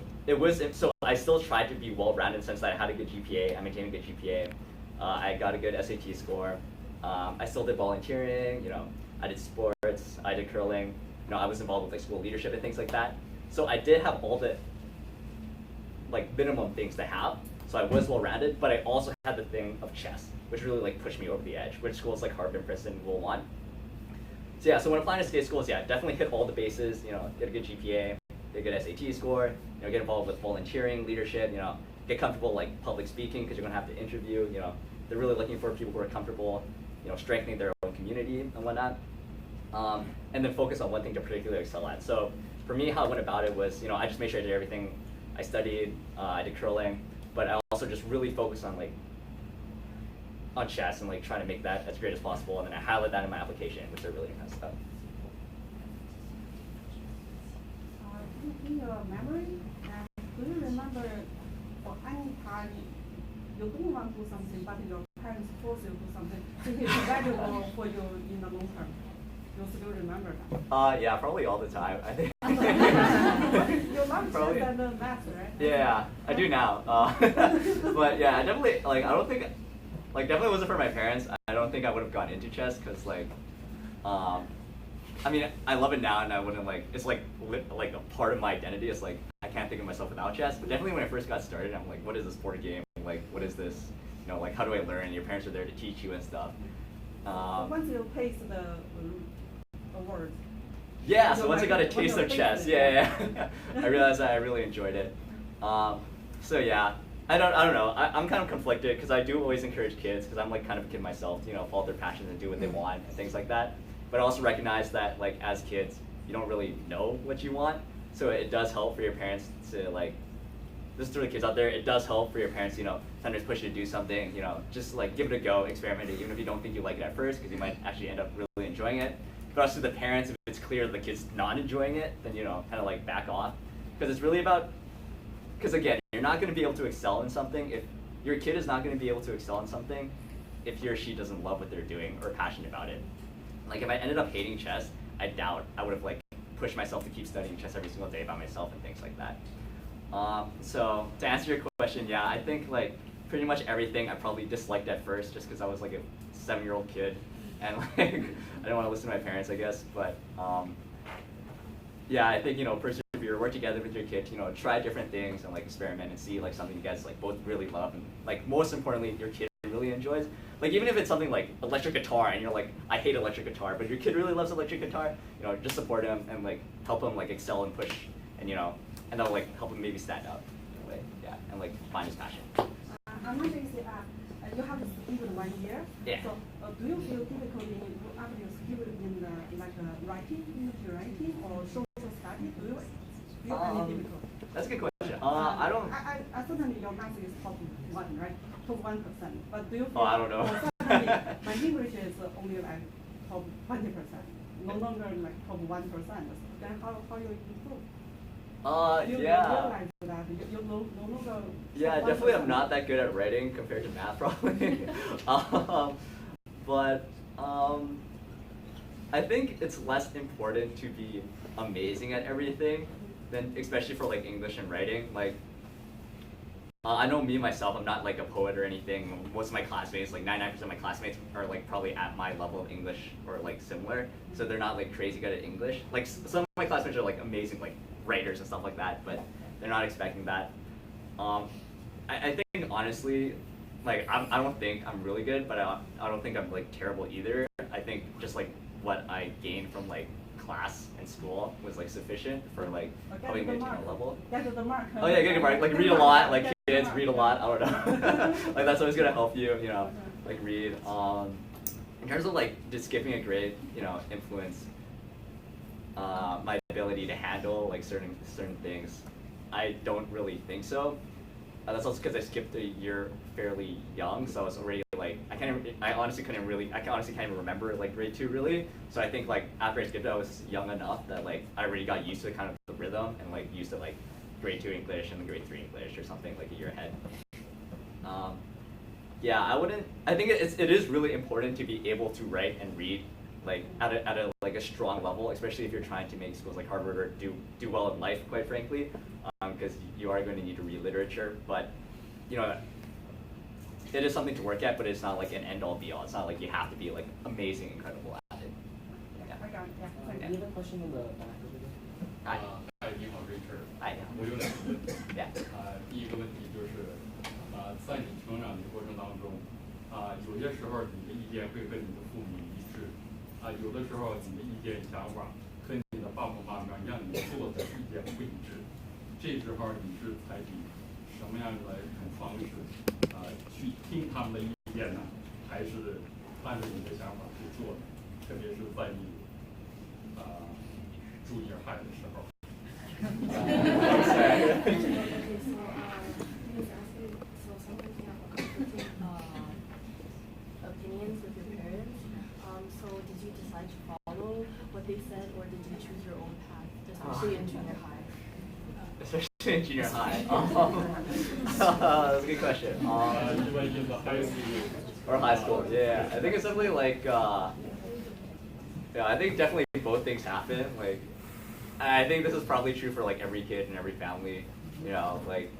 I still tried to be well-rounded in the sense that I had a good GPA, I maintained a good GPA, I got a good SAT score, I still did volunteering, you know, I did sports, I did curling, you know, I was involved with like school leadership and things like that. So I did have all the like minimum things to have. So I was well-rounded, but I also had the thing of chess, which really like pushed me over the edge, which schools like Harvard and Princeton will want. So yeah, so when applying to state schools, yeah, definitely hit all the bases, you know, get a good GPA, get a good SAT score, you know, get involved with volunteering, leadership, you know, get comfortable like public speaking, because you're gonna have to interview, you know, they're really looking for people who are comfortable, you know, strengthening their own community and whatnot. And then focus on one thing to particularly excel at. So for me, how I went about it was, you know, I just made sure I did everything. I studied, I did curling, but I also just really focused on like, on chess and like trying to make that as great as possible, and then I highlight that in my application, which they're really impressed about. In your memory, do you remember for any time you don't want to do something, but your parents force you to do something, so it's valuable for you in the long term? You still remember that? Yeah, probably all the time, I think. You love chess and math, right? Yeah, I do now. But yeah, I definitely, like, I don't think, like, definitely wasn't for my parents. I don't think I would have gone into chess, because, like, I mean, I love it now, and I wouldn't, like, it's like a part of my identity. It's like, I can't think of myself without chess. But definitely when I first got started, I'm like, what is this board game? Like, what is this? You know, like, how do I learn? And your parents are there to teach you and stuff. Once you taste the words. Yeah, so once I got a taste of chess, yeah. I realized that I really enjoyed it. So yeah, I don't know. I'm kind of conflicted, because I do always encourage kids, because I'm like kind of a kid myself, you know, follow their passions and do what they want and things like that. But I also recognize that, like, as kids, you don't really know what you want. So it does help for your parents to, like, this is to the kids out there, it does help for your parents, you know, sometimes push you to do something, you know, just like give it a go, experiment it, even if you don't think you like it at first, because you might actually end up really enjoying it. But also to the parents, if it's clear the kid's not enjoying it, then, you know, kind of like back off. Because it's really about, because again, you're not going to be able to excel in something, if your kid is not going to be able to excel in something if he or she doesn't love what they're doing or passionate about it. Like if I ended up hating chess, I doubt I would have like pushed myself to keep studying chess every single day by myself and things like that. So to answer your question, yeah, I think like pretty much everything I probably disliked at first, just because I was like a 7-year-old kid, and like I didn't want to listen to my parents, I guess. But yeah, I think, you know, persevere, work together with your kid, you know, try different things and like experiment and see like something you guys like both really love, and like most importantly your kid really enjoys. Like even if it's something like electric guitar and you're like, I hate electric guitar, but your kid really loves electric guitar, you know, just support him and like help him like excel and push, and you know, and that'll like help him maybe stand out in a way, yeah, and like find his passion. I'm wondering, you have studied 1 year. Yeah. So do you feel difficulty after you studied in the like writing, English writing, or social study? Do you feel any difficulty? That's a good question. I don't. I certainly your math is top 1, right? Top 1%. But do you feel? Oh, I don't know. Certainly, my English is only like top 20%, no longer like top 1%. Then how you improve? You Yeah. realize that you no longer. Yeah, definitely I'm not that good at writing compared to math probably. But I think it's less important to be amazing at everything than, especially for like English and writing. Like I know me myself, I'm not like a poet or anything. Most of my classmates, like 99% of my classmates are like probably at my level of English or like similar. So they're not like crazy good at English. Like some of my classmates are like amazing like writers and stuff like that, but they're not expecting that. I think honestly, like I don't think I'm really good, but I don't think I'm like terrible either. I think just like what I gained from like class in school was like sufficient for like helping maintain a level. Get the mark. Oh yeah, get a mark. Like read a lot. Like kids read a lot. I don't know. Like that's always gonna help you. You know, like read. In terms of like just skipping a grade, you know, influence my ability to handle like certain things. I don't really think so. That's also because I skipped a year fairly young, so I was already like I honestly can't even remember like grade 2 really. So I think like after I skipped it, I was young enough that like I already got used to kind of the rhythm and like used to like grade 2 English and grade 3 English or something like a year ahead. Yeah, I think it is really important to be able to write and read like at a like a strong level, especially if you're trying to make schools like Harvard or do well in life, quite frankly, because you are going to need to read literature. But you know, it is something to work at, but it's not like an end-all be-all. It's not like you have to be like amazing, incredible at it. Yeah. Do you have a question in the back over there? Hi. 你好 Richard。 Hi. 我有2个问题。Yeah. 第一个问题就是，在你成长的过程当中，有些时候你的意见会跟你的父母一致，有的时候你的意见想法跟你的爸爸妈妈让你做的意见不一致，这时候你是采取什么样的一种方式，去听他们的意见呢？还是按照你的想法去做的？特别是在你junior high 的时候。Opinions with your parents. So did you decide to follow what they said, or did you choose your own path, especially in junior high? Especially in junior high. That's a good question. Or high school. Yeah, I think it's definitely like. Yeah, I think definitely both things happen. Like, I think this is probably true for like every kid and every family. You know, like.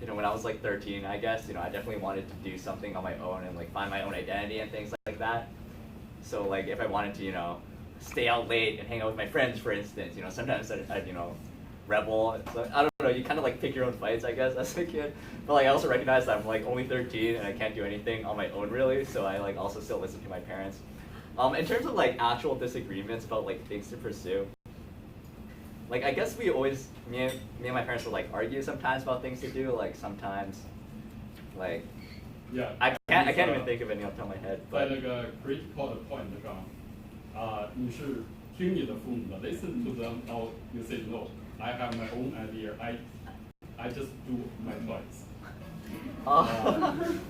You know, when I was like 13, I guess, you know, I definitely wanted to do something on my own and like find my own identity and things like that. So like if I wanted to, you know, stay out late and hang out with my friends, for instance, you know, sometimes I'd you know, rebel. So, I don't know, you kind of like pick your own fights, I guess, as a kid. But like I also recognize that I'm like only 13 and I can't do anything on my own really. So I like also still listen to my parents. In terms of like actual disagreements about like things to pursue, like I guess me and my parents would like argue sometimes about things to do. Like sometimes, like yeah, I can't even think of any off the top of my head. 在那个 critical 的 point 上，你是听你的父母的 ，listen to them, or you say no. I have my own idea. I just do my choice.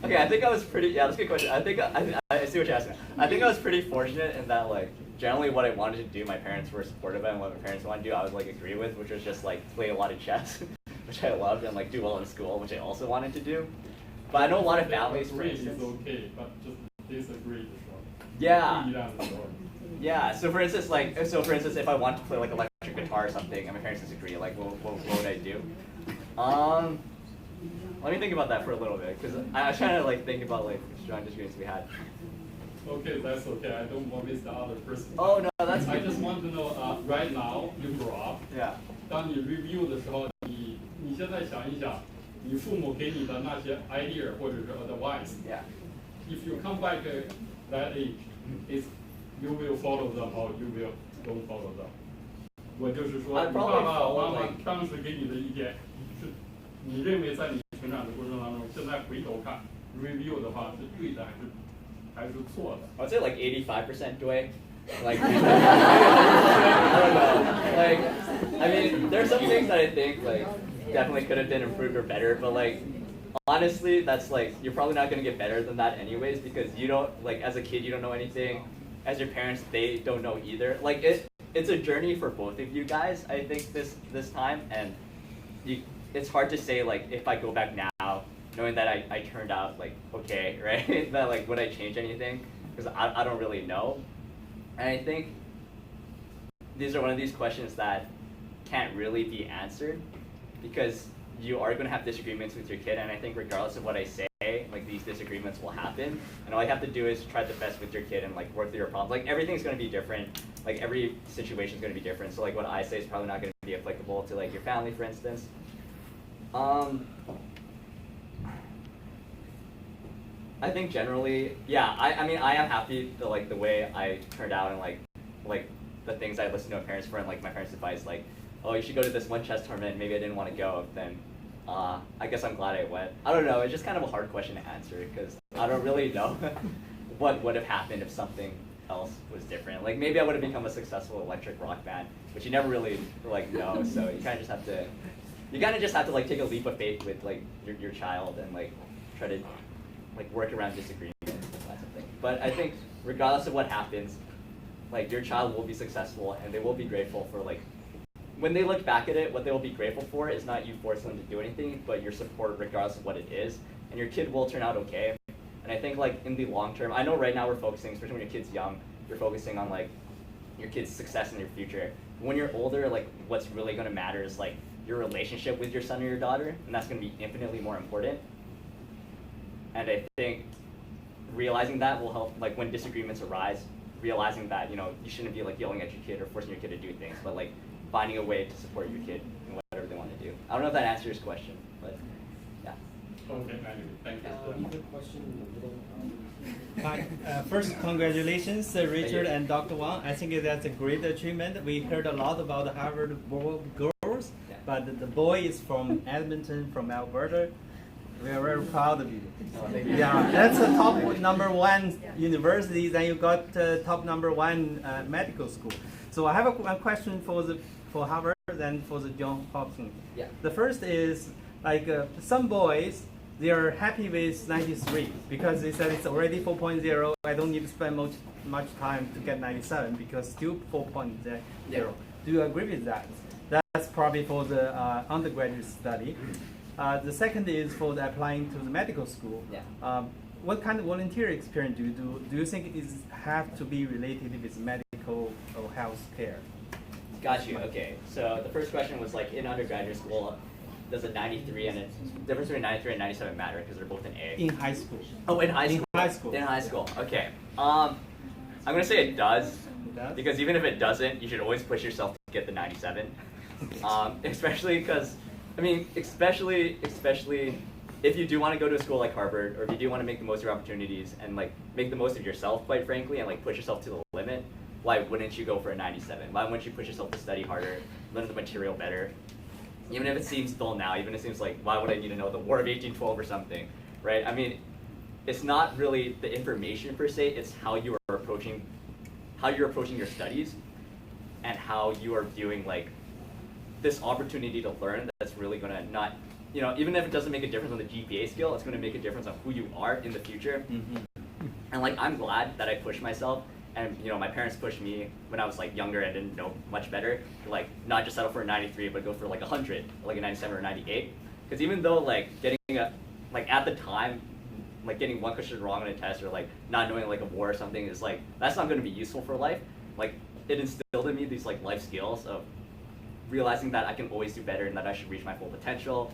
Okay, I think I was pretty. Yeah, that's a good question. I think I see what you're asking. I think I was pretty fortunate in that like. Generally what I wanted to do, my parents were supportive of, and what my parents wanted to do, I would like agree with, which was just like play a lot of chess, which I loved, and like do well in school, which I also wanted to do. But I know a lot of families, for instance. Is okay, but just disagree is wrong. Yeah. Yeah. So for instance, if I want to play like electric guitar or something, and my parents disagree, like what would I do? Let me think about that for a little bit, because I was trying to like think about like strong disagreements we had. Okay, that's okay. I don't want to waste the other person. Oh no, that's. I just want to know. Right now, you grow up. Yeah. 当你 review 的时候，你现在想一想，你父母给你的那些 idea 或者是 advice. Yeah. If you come back that age, is you will follow them or you will don't follow them. 我就是说，你爸爸妈妈当时给你的意见，是你认为在你成长的过程当中，现在回头看 review 的话是对的还是错的？ I would say like 85% Dway. Like, I don't know. Like, I mean, there's some things that I think like definitely could have been improved or better, but like honestly, that's like you're probably not gonna get better than that anyways, because you don't like as a kid you don't know anything. As your parents, they don't know either. Like it's a journey for both of you guys. I think this time, and it's hard to say like if I go back now, knowing that I turned out like okay, right? That like would I change anything? Because I don't really know. And I think these are one of these questions that can't really be answered because you are going to have disagreements with your kid, and I think regardless of what I say, like these disagreements will happen, and all you have to do is try the best with your kid and like work through your problems. Like everything's going to be different, like every situation is going to be different, so like what I say is probably not going to be applicable to like your family, for instance. I think generally, yeah, I mean, I am happy the way I turned out and like like the things I listen to my parents for and like my parents' advice, like, oh, you should go to this one chess tournament. Maybe I didn't want to go. Then I guess I'm glad I went. I don't know. It's just kind of a hard question to answer because I don't really know what would have happened if something else was different. Like maybe I would have become a successful electric rock band, which you never really like know. So you kind of just have to like take a leap of faith with like your child and like try to like work around disagreement and that sort of thing. But I think regardless of what happens, like your child will be successful and they will be grateful for like when they look back at it, what they will be grateful for is not you forcing them to do anything, but your support regardless of what it is. And your kid will turn out okay. And I think like in the long term, I know right now we're focusing, especially when your kid's young, you're focusing on like your kid's success in your future. But when you're older, like what's really gonna matter is like your relationship with your son or your daughter, and that's gonna be infinitely more important. And I think realizing that will help, like when disagreements arise, realizing that, you shouldn't be like yelling at your kid or forcing your kid to do things, but like finding a way to support your kid in whatever they want to do. I don't know if that answers your question, but yeah. Okay, thank you. Another question in the middle. Hi. First, congratulations, Richard and Dr. Wang. I think that's a great achievement. We heard a lot about the Harvard girls, but the boy is from Edmonton, from Alberta. We are very proud of you. Yeah, that's a top #1 university. Then you got top #1 medical school. So I have a question for Harvard and for the Johns Hopkins. Yeah. The first is like some boys, they are happy with 93 because they said it's already 4.0. I don't need to spend much time to get 97 because still 4.0. Yeah. Do you agree with that? That's probably for the undergraduate study. The second is for the applying to the medical school. Yeah. What kind of volunteer experience do you do? Do you think it have to be related with medical or health care? Got you. Okay. So the first question was like in undergraduate school, does a 93 and difference between 93 and 97 matter because they're both an A? In high school. Oh, in high school. In high school. In high school. Okay. I'm gonna say it does. It does? Because even if it doesn't, you should always push yourself to get the 97. Especially because, I mean, especially if you do want to go to a school like Harvard, or if you do want to make the most of your opportunities and like make the most of yourself, quite frankly, and like push yourself to the limit, why wouldn't you go for a 97? Why wouldn't you push yourself to study harder, learn the material better? Even if it seems dull now, even if it seems like, why would I need to know the War of 1812 or something, right? I mean, it's not really the information per se, it's how you're approaching your studies and how you are viewing like this opportunity to learn that's really gonna not, even if it doesn't make a difference on the GPA scale, it's gonna make a difference on who you are in the future. Mm-hmm. And like, I'm glad that I pushed myself. And my parents pushed me when I was like younger and didn't know much better to like not just settle for a 93, but go for like 100, like a 97 or 98. Because even though like at the time, like getting one question wrong on a test or like not knowing like a war or something is like, that's not going to be useful for life. Like it instilled in me these like life skills of realizing that I can always do better and that I should reach my full potential.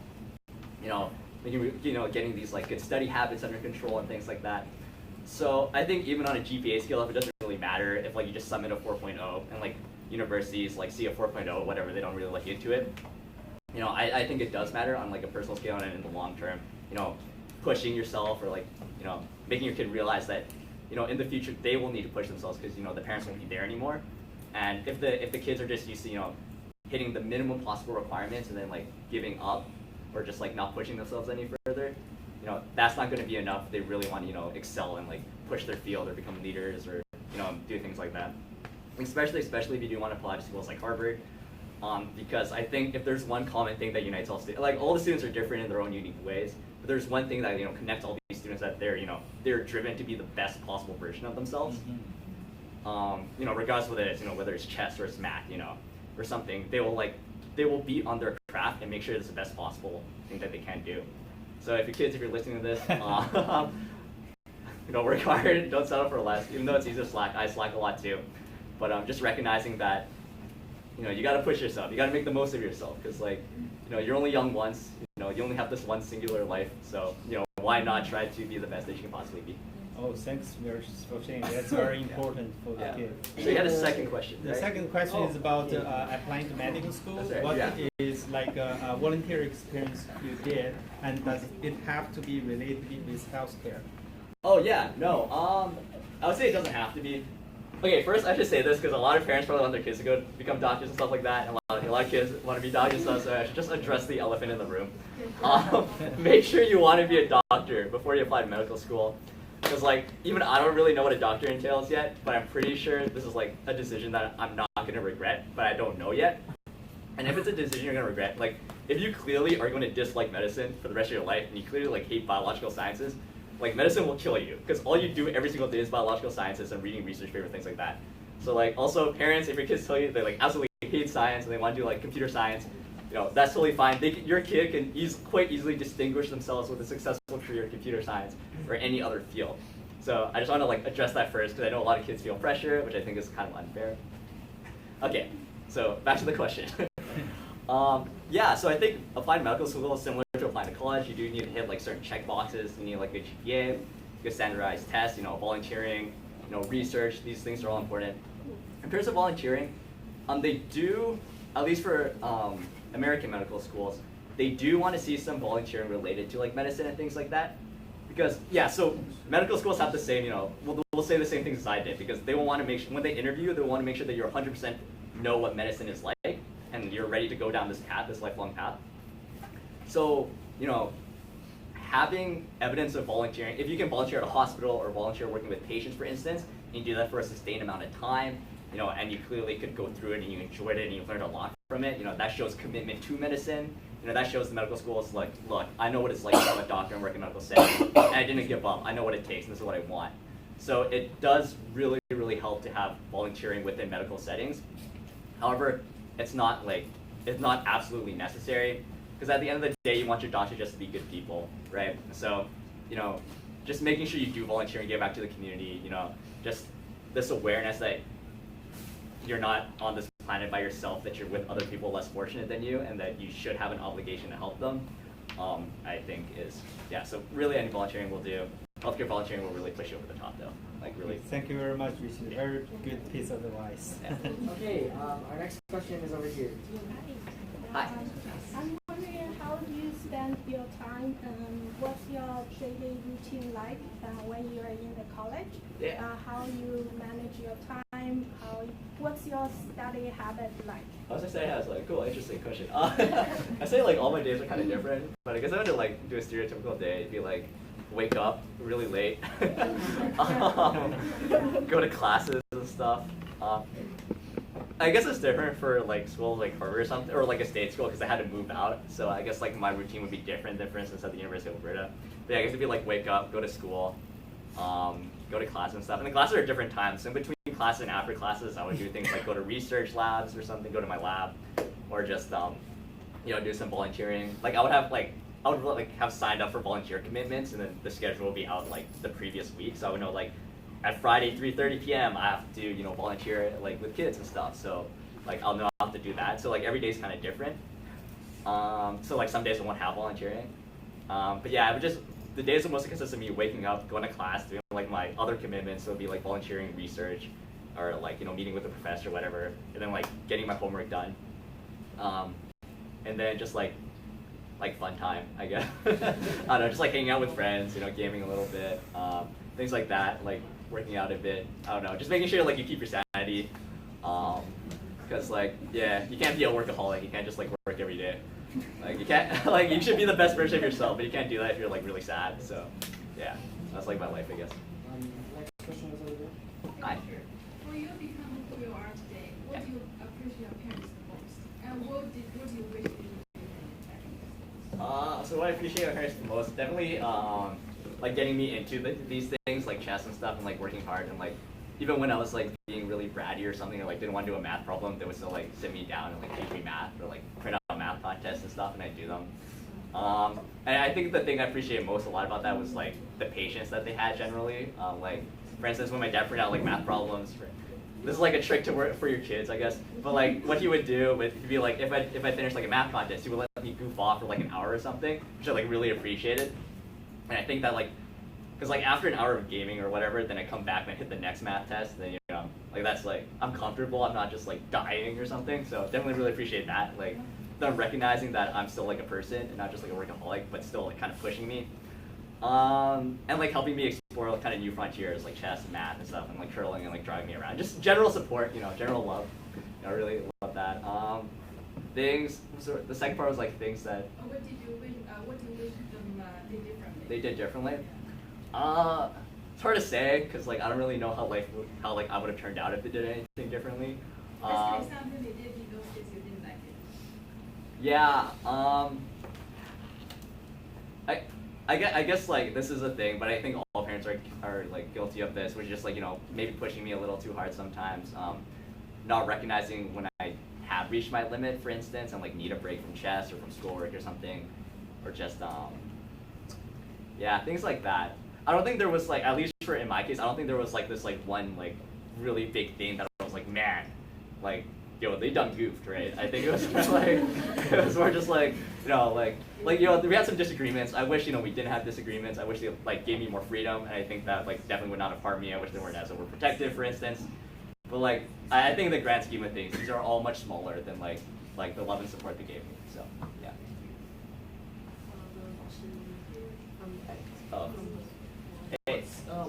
Getting these like good study habits under control and things like that. So I think even on a GPA scale, if it doesn't really matter, if like you just submit a 4.0 and like universities like see a 4.0, whatever, they don't really look into it. I think it does matter on like a personal scale and in the long term, pushing yourself or like, making your kid realize that, in the future they will need to push themselves because, the parents won't be there anymore. And if the kids are just used to, hitting the minimum possible requirements and then like giving up or just like not pushing themselves any further, that's not going to be enough. They really want to, excel and like push their field or become leaders or, do things like that. Especially if you do want to apply to schools like Harvard, because I think if there's one common thing that unites all students, like all the students are different in their own unique ways, but there's one thing that connects all these students that they're driven to be the best possible version of themselves. Mm-hmm. Regardless of whether it's chess or it's math, or something, they will be on their craft and make sure it's the best possible thing that they can do. So if you're listening to this, work hard, don't settle for less, even though it's easy to slack. I slack a lot too. But just recognizing that, you got to push yourself. You got to make the most of yourself because you're only young once. You only have this one singular life. So, why not try to be the best that you can possibly be? Oh, thanks for saying that's very important for the kids. So you had a second question, The right? second question is about applying to medical school. Right. What is like a volunteer experience you did, and does it have to be related with healthcare? Oh yeah, no. I would say it doesn't have to be. Okay, first I should say this because a lot of parents probably want their kids to go become doctors and stuff like that, and a lot of kids want to be doctors and stuff, so I should just address the elephant in the room. Make sure you want to be a doctor before you apply to medical school. Because like, even I don't really know what a doctor entails yet, but I'm pretty sure this is like a decision that I'm not going to regret, but I don't know yet. And if it's a decision you're going to regret, like if you clearly are going to dislike medicine for the rest of your life and you clearly like hate biological sciences, like medicine will kill you because all you do every single day is biological sciences and reading research paper, things like that. So like also parents, if your kids tell you they like absolutely hate science and they want to do like computer science, you know, that's totally fine. Your kid can quite easily distinguish themselves with a successful career in computer science or any other field. So I just want to like address that first because I know a lot of kids feel pressure, which I think is kind of unfair. Okay, so back to the question. Yeah, so I think applying to medical school is similar to applying to college. You do need to hit like certain check boxes. You need like a GPA, a standardized test, you know, volunteering, you know, research. These things are all important. In terms of volunteering, they do, at least for American medical schools, they do want to see some volunteering related to like medicine and things like that. Because yeah, so medical schools have the same, you know, we'll say the same things as I did because they will want to make sure when they interview you, they want to make sure that you're 100% know what medicine is like and you're ready to go down this path, this lifelong path. So, you know, having evidence of volunteering, if you can volunteer at a hospital or volunteer working with patients, for instance, and you do that for a sustained amount of time, you know, and you clearly could go through it and you enjoyed it and you learned a lot from it, you know, that shows commitment to medicine. You know, that shows the medical schools like, look, I know what it's like to become a doctor and work in medical setting, and I didn't give up. I know what it takes, and this is what I want. So it does really, really help to have volunteering within medical settings. However, it's not absolutely necessary, because at the end of the day, you want your doctor just to be good people, right? So, you know, just making sure you do volunteer and give back to the community, you know, just this awareness that you're not on this planet by yourself, that you're with other people less fortunate than you, and that you should have an obligation to help them, I think is, yeah, so really any volunteering will do. Healthcare volunteering will really push you over the top though, like really. Thank you very much, which is a very good piece of advice. Yeah. Okay, our next question is over here. Hi. I'm wondering how do you spend your time and what's your daily routine like when you're in the college? Yeah. How you manage your time? What's your study habit like? I was gonna say, yeah, it's like, cool, interesting question. I say like all my days are kind of different, but I guess I would like do a stereotypical day. It'd be like, wake up really late, go to classes and stuff. I guess it's different for like schools like Harvard or something, or like a state school because I had to move out. So I guess like my routine would be different than, for instance, at the University of Alberta. But yeah, I guess it'd be like wake up, go to school, go to class and stuff. And the classes are different times. So in between classes and after classes, I would do things like go to research labs or something, go to my lab, or just you know, do some volunteering. Like I would have signed up for volunteer commitments, and then the schedule will be out like the previous week. So I would know like at Friday 3:30 p.m. I have to, you know, volunteer like with kids and stuff. So like I'll know I have to do that. So like every day is kind of different. So like some days I won't have volunteering. But yeah, the days will mostly consist of me waking up, going to class, doing like my other commitments. So it'll be like volunteering, research, or like, you know, meeting with the professor, whatever, and then like getting my homework done. And then just like fun time, I guess. I don't know, just like hanging out with friends, you know, gaming a little bit, things like that, like working out a bit. I don't know, just making sure like you keep your sanity, because like, yeah, you can't be a workaholic. You can't just like work every day. Like you can't, like you should be the best version of yourself, but you can't do that if you're like really sad. So yeah, that's like my life, I guess. Next question is over here. Hi. For you becoming who you are today, what do you appreciate your parents the most? And what do you wish you So what I appreciate my parents the most, definitely like getting me into these things like chess and stuff, and like working hard, and like even when I was like being really bratty or something, or like didn't want to do a math problem, they would still like sit me down and like teach me math, or like print out math contests and stuff, and I'd do them. And I think the thing I appreciate most a lot about that was like the patience that they had generally. Like for instance, when my dad printed out like math problems, this is like a trick to work for your kids, I guess. But like what he would do would be like, if I finished like a math contest, he would let me goof off for like an hour or something, which I like really appreciated. And I think that like, because like after an hour of gaming or whatever, then I come back and I hit the next math test, and then, you know, like that's like, I'm comfortable, I'm not just like dying or something. So definitely really appreciate that. Like them recognizing that I'm still like a person and not just like a workaholic, but still like kind of pushing me. And like helping me explore kind of new frontiers like chess and math and stuff, and like curling and like driving me around. Just general support, general love. I really love that. Things. So the second part was like things that. What do you wish them did differently? They did differently. It's hard to say because like I don't really know how I would have turned out if they did anything differently. For example, they did in those days you didn't like it. Yeah. I guess like this is a thing, but I think all parents are like guilty of this, which is just like maybe pushing me a little too hard sometimes. Not recognizing when I have reached my limit, for instance, and like need a break from chess or from schoolwork or something, or just yeah, things like that. I don't think there was like, at least for in my case, I don't think there was like this like one like really big thing that I was like, man, like they done goofed, right? I think it was more like it was more just like we had some disagreements. I wish we didn't have disagreements. I wish they like gave me more freedom, and I think that like definitely would not have harmed me. I wish they weren't as overprotective, for instance. But like I think in the grand scheme of things, these are all much smaller than like the love and support they gave me. So yeah.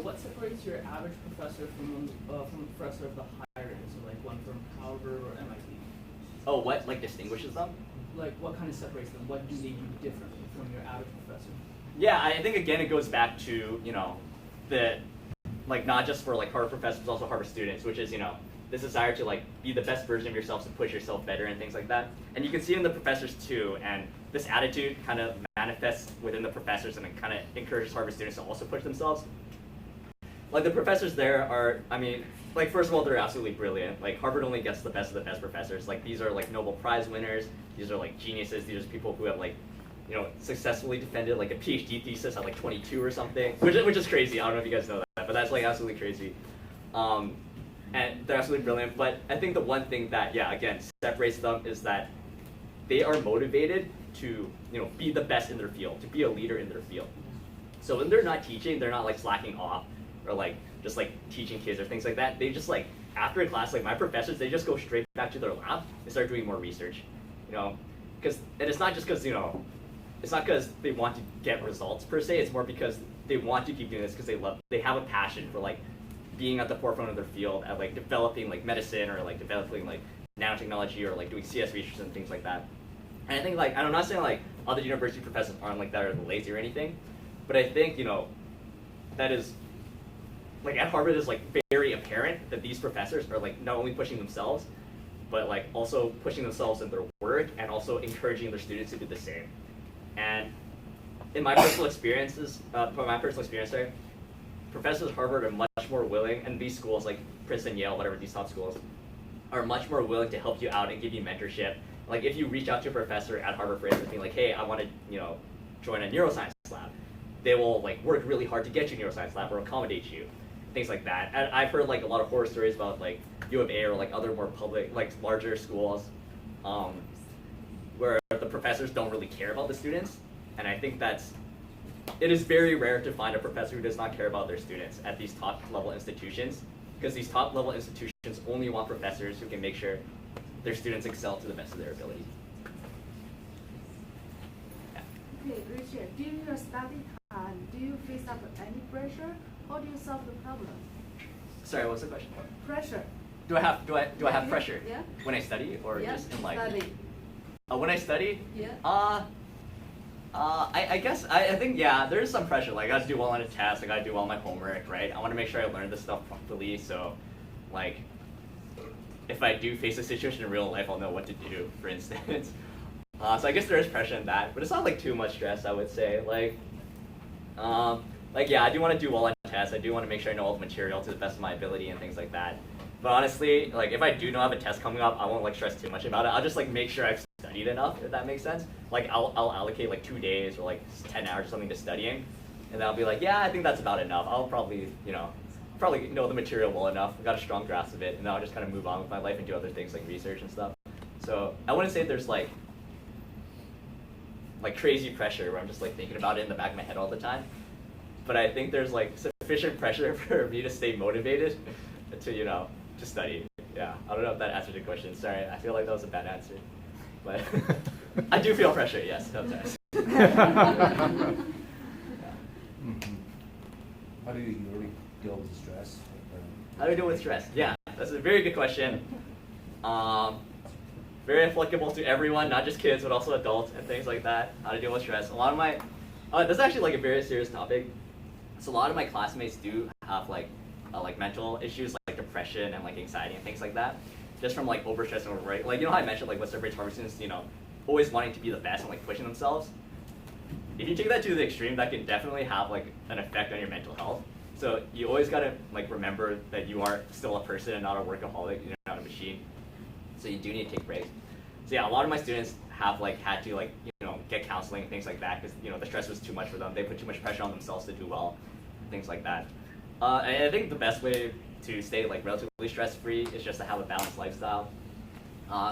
What separates your average professor from a professor of the higher end? So like one from Harvard or MIT. Oh, what like distinguishes them? Like what kind of separates them? What do they do differently from your average professor? Yeah, I think again it goes back to the like not just for like Harvard professors, but also Harvard students, which is this desire to like be the best version of yourself and push yourself better and things like that. And you can see it in the professors too, and this attitude kind of manifests within the professors and it kind of encourages Harvard students to also push themselves. Like the professors there are, I mean, like first of all, they're absolutely brilliant. Like Harvard only gets the best of the best professors. Like these are like Nobel Prize winners. These are like geniuses. These are people who have like, successfully defended like a PhD thesis at like 22 or something, which is crazy. I don't know if you guys know that, but that's like absolutely crazy. And they're absolutely brilliant. But I think the one thing that, yeah, again, separates them is that they are motivated to, be the best in their field, to be a leader in their field. So when they're not teaching, they're not like slacking off or like just like teaching kids or things like that. They just like after a class, like my professors, they just go straight back to their lab and start doing more research, because and it's not just because it's not because they want to get results per se. It's more because they want to keep doing this because they have a passion for like being at the forefront of their field at like developing like medicine or like developing like nanotechnology or like doing CS research and things like that. And I think like I'm not saying like other university professors aren't like that or lazy or anything, but I think that is like at Harvard is like very apparent that these professors are like not only pushing themselves, but like also pushing themselves in their work and also encouraging their students to do the same. And in my personal experiences, professors at Harvard are much more willing, and these schools like Princeton, Yale, whatever, these top schools, are much more willing to help you out and give you mentorship. Like if you reach out to a professor at Harvard, for instance, being like, hey, I want to join a neuroscience lab, they will like work really hard to get you a neuroscience lab or accommodate you, things like that. And I've heard like a lot of horror stories about like U of A or like other more public, like larger schools, where the professors don't really care about the students. And I think it is very rare to find a professor who does not care about their students at these top level institutions, because these top level institutions only want professors who can make sure their students excel to the best of their ability. Yeah. Okay, Richard, during your study time, do you face up any pressure? How do you solve the problem? Sorry, what's the question? Pressure. Do I have pressure? Yeah. When I study or just in life? Study. When I study? Yeah. I guess I think yeah, there is some pressure. Like I gotta do well on a test, I gotta do well on my homework, right? I want to make sure I learn this stuff properly. So, like, if I do face a situation in real life, I'll know what to do. For instance, so I guess there is pressure in that, but it's not like too much stress. I would say like yeah, I do want to do well on tests. I do want to make sure I know all the material to the best of my ability and things like that. But honestly, like if I do know I have a test coming up, I won't like stress too much about it. I'll just like make sure I've studied enough, if that makes sense. Like I'll allocate like 2 days or like 10 hours or something to studying, and then I'll be like, yeah, I think that's about enough. I'll probably know the material well enough. I've got a strong grasp of it, and then I'll just kind of move on with my life and do other things like research and stuff. So I wouldn't say there's like crazy pressure where I'm just like thinking about it in the back of my head all the time. But I think there's like sufficient pressure for me to stay motivated to to study. Yeah, I don't know if that answered your question. Sorry, I feel like that was a bad answer, but I do feel pressure. Yes, sometimes. How do you How do I deal with stress? Yeah, that's a very good question. Very applicable to everyone, not just kids, but also adults and things like that. How to deal with stress. A lot of my, this is actually like a very serious topic. So a lot of my classmates do have like mental issues like depression and like anxiety and things like that, just from like overstress and overwork. Like, you know how I mentioned like what separates Harvard students, you know, always wanting to be the best and like pushing themselves. If you take that to the extreme, that can definitely have like an effect on your mental health. So you always gotta like remember that you are still a person and not a workaholic. You're not a machine. So you do need to take breaks. So yeah, a lot of my students have like had to like, you know, get counseling and things like that because, you know, the stress was too much for them. They put too much pressure on themselves to do well, things like that. And I think the best way to stay like relatively stress-free is just to have a balanced lifestyle.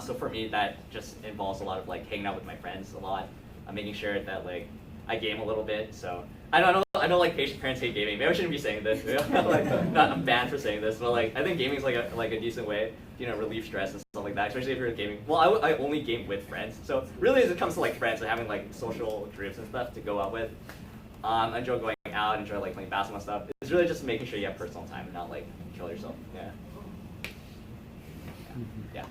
So for me, that just involves a lot of like hanging out with my friends a lot, making sure that like I game a little bit. So I know like parents hate gaming. Maybe I shouldn't be saying this. Like, I'm banned for saying this, but like I think gaming is like a decent way, you know, relieve stress and stuff like that. Especially if you're gaming. Well, I only game with friends. So really, as it comes to like friends and having like social groups and stuff to go out with, I enjoy going out, enjoy like playing basketball and stuff. It's really just making sure you have personal time and not like kill yourself. Yeah. Yeah.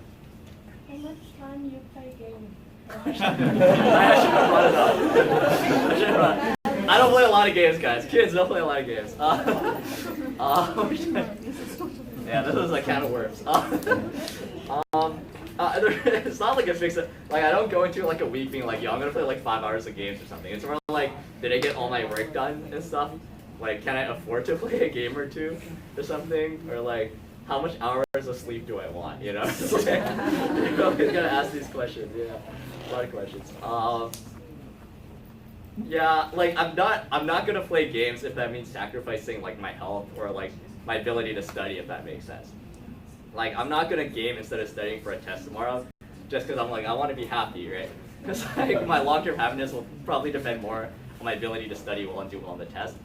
How much time you play gaming? I should have brought it up. I don't play a lot of games, guys. Kids don't play a lot of games. Yeah, this is like can of worms. It's not like a fix it. Like I don't go into like a week being like, yo, I'm gonna play like 5 hours of games or something. It's more like, did I get all my work done and stuff? Like, can I afford to play a game or two or something? Or like, how much hours of sleep do I want? You know, it's like, you're always gonna ask these questions. Yeah, a lot of questions. Yeah, like I'm not gonna play games if that means sacrificing like my health or like my ability to study, if that makes sense. Like I'm not gonna game instead of studying for a test tomorrow, just because I'm like I want to be happy, right? Because like my long-term happiness will probably depend more on my ability to study well and do well on the test.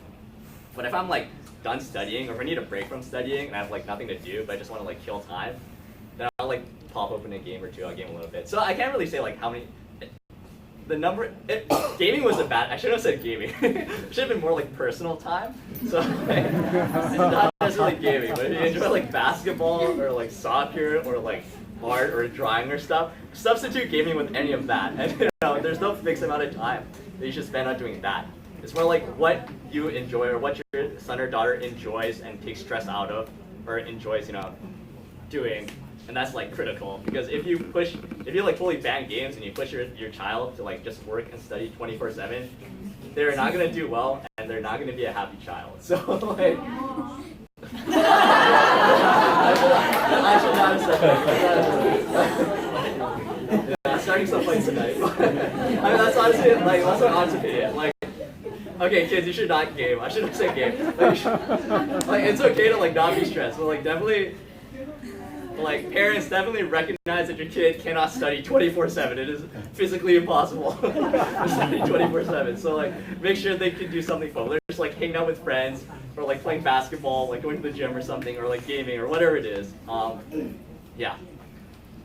But if I'm like done studying, or if I need a break from studying and I have like nothing to do, but I just want to like kill time, then I'll like pop open a game or two. I'll game a little bit. So I can't really say like how many. The number, gaming was a bad, I shouldn't have said gaming. It should have been more like personal time. So like, it's not necessarily gaming, but if you enjoy like basketball or like soccer or like art or drawing or stuff, substitute gaming with any of that. And you know, there's no fixed amount of time that you should spend on doing that. It's more like what you enjoy or what your son or daughter enjoys and takes stress out of or enjoys, you know, doing. And that's like critical, because if you like fully ban games and you push your child to like just work and study 24/7, they're not gonna do well and they're not gonna be a happy child. So like, I should not have said that. Yeah, starting some fights tonight. I mean, that's honestly like that's my honest opinion. Like, okay, kids, you should not game. I shouldn't say game. Like it's okay to like not be stressed, but like definitely. Like parents definitely recognize that your kid cannot study 24/7. It is physically impossible to study 24/7. So like make sure they can do something fun. They're just like hanging out with friends or like playing basketball, like going to the gym or something, or like gaming or whatever it is. Yeah.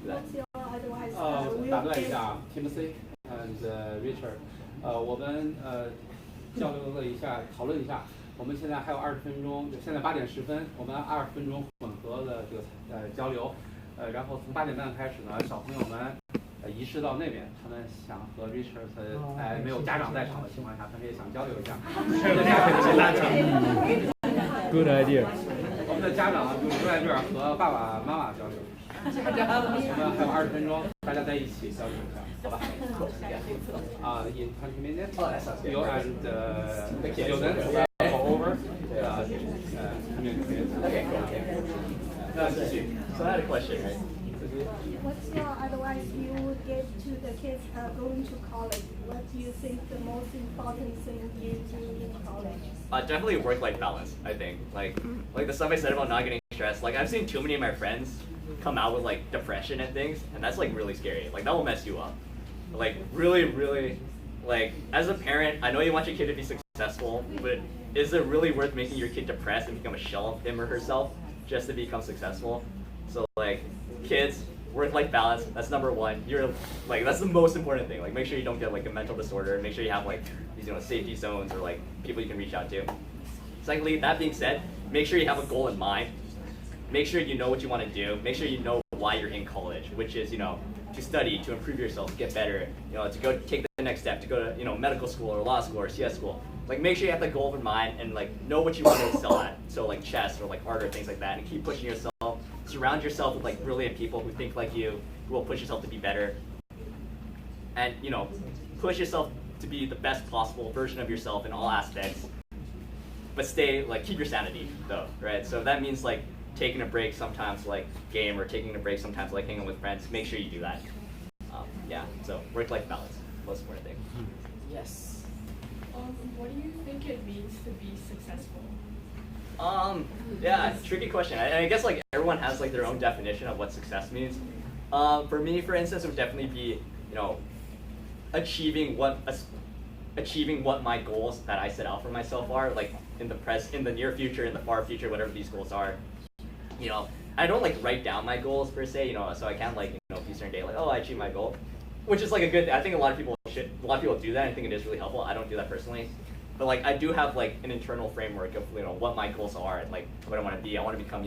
What's your advice? 打断一下 Timothy and Richard， 我们交流了一下，讨论一下。我们现在还有20分钟，就现在8点10分，我们20分钟混合的这个交流，然后从8点半开始呢，小朋友们移师到那边，他们想和 Richard 在没有家长在场的情况下，他们也想交流一下。Good idea。我们的家长就留在这儿和爸爸妈妈交流。我们还有20分钟，大家在一起交流一下，好吧？In 20 minutes, you and the students go over communicate. Okay, cool. So I had a question, right? What's your advice you would give to the kids going to college? What do you think the most important thing you do in college? Definitely work-life balance, I think. Like the stuff I said about not getting stressed. Like I've seen too many of my friends come out with like depression and things, and that's like really scary. Like that will mess you up. Like really, like as a parent, I know you want your kid to be successful, but is it really worth making your kid depressed and become a shell of him or herself just to become successful? So like kids, work-life balance, that's number one. You're like that's the most important thing. Like make sure you don't get like a mental disorder. Make sure you have like these, you know, safety zones or like people you can reach out to. Secondly, that being said, make sure you have a goal in mind. make sure you know what you want to do. Make sure you know why you're in college, which is, to study, to improve yourself, get better, to go take the next step, to go to, medical school or law school or CS school. Like, make sure you have that goal in mind and, like, know what you want to excel at. So, like, chess or, like, art or things like that. And keep pushing yourself. Surround yourself with, like, brilliant people who think like you, who will push yourself to be better. And, push yourself to be the best possible version of yourself in all aspects. But keep your sanity, though, right? So that means, like, taking a break sometimes to, like, game, or taking a break sometimes to, like, hang out with friends. Make sure you do that. Yeah, so work-life balance, most important thing. Yes. What do you think it means to be successful? Yeah, tricky question. I guess, like, everyone has, like, their own definition of what success means. For me, for instance, it would definitely be, achieving what my goals that I set out for myself are, like, in the near future, in the far future, whatever these goals are. I don't, like, write down my goals per se, so I can't, like, be certain day, like, oh, I achieved my goal, which is, like, a good thing. I think a lot of people do that. I think it is really helpful. I don't do that personally, but, like, I do have, like, an internal framework of, what my goals are and, like, what I want to be. I want to become,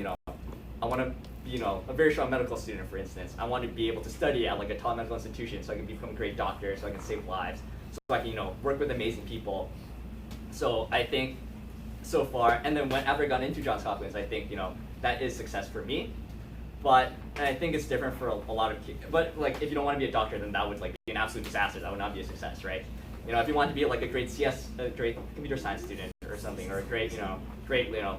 I want to be, a very strong medical student, for instance. I want to be able to study at, like, a top medical institution so I can become a great doctor, so I can save lives, so I can, work with amazing people. So I think so far, and then after I got into Johns Hopkins, I think, that is success for me. But I think it's different for a lot of people. But, like, if you don't want to be a doctor, then that would, like, be an absolute disaster. That would not be a success, right? If you want to be, like, a great computer science student or something, or a great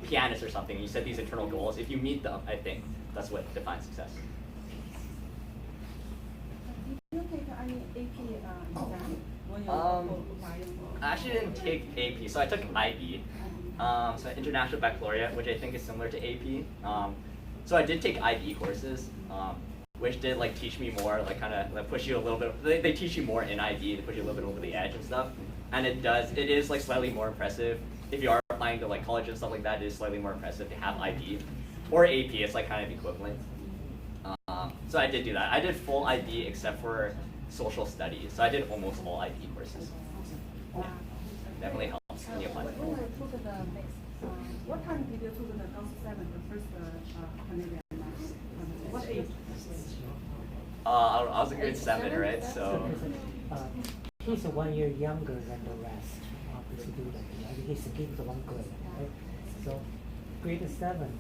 pianist or something, you set these internal goals. If you meet them, I think that's what defines success. Did you take any AP exam when you I actually didn't take AP, so I took IB, so International Baccalaureate, which I think is similar to AP. So I did take IB courses, which did, like, teach me more, like, kind of, like, push you a little bit. They teach you more in IB, they push you a little bit over the edge and stuff. And it is, like, slightly more impressive. If you are applying to, like, college and stuff like that, it is slightly more impressive to have IB. Or AP, it's, like, kind of equivalent. So I did do that. I did full IB except for social studies. So I did almost all IB courses. Yeah. Definitely helps when you apply. When you took the mix, what time did you took the Gauss 7, the first Canadian math? What age? I was in grade 7, right? So. He's 1 year younger than the rest of the students. He's one grade, right? So grade 7.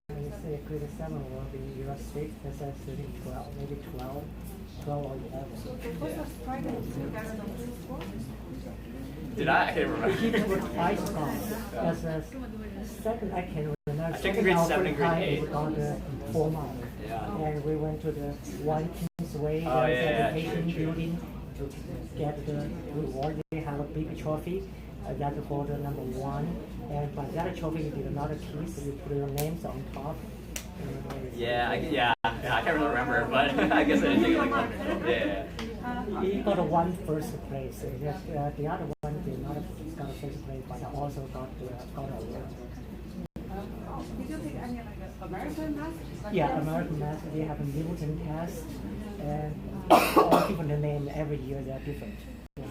When you say grade 7 will be year 6, that's 13, 12, maybe 12 or 11. So the first Friday, you got the full score? Did I? I can't remember. He took twice as a second, I can remember. I took grade 7 and grade 8. We got 4 months. Yeah. And we went to the One King's Way education building to get the reward. They have a big trophy. That's for the number 1. And by that trophy, you did not kiss. You put your names on top. I can't really remember, but I guess I didn't take it like 1 minute. Yeah. He got 1 first place. The other one did not got first place, but also got award. Did you take any, like, American math? Yeah, American math. They have a Newton test, and all different name every year. They're different. Yeah.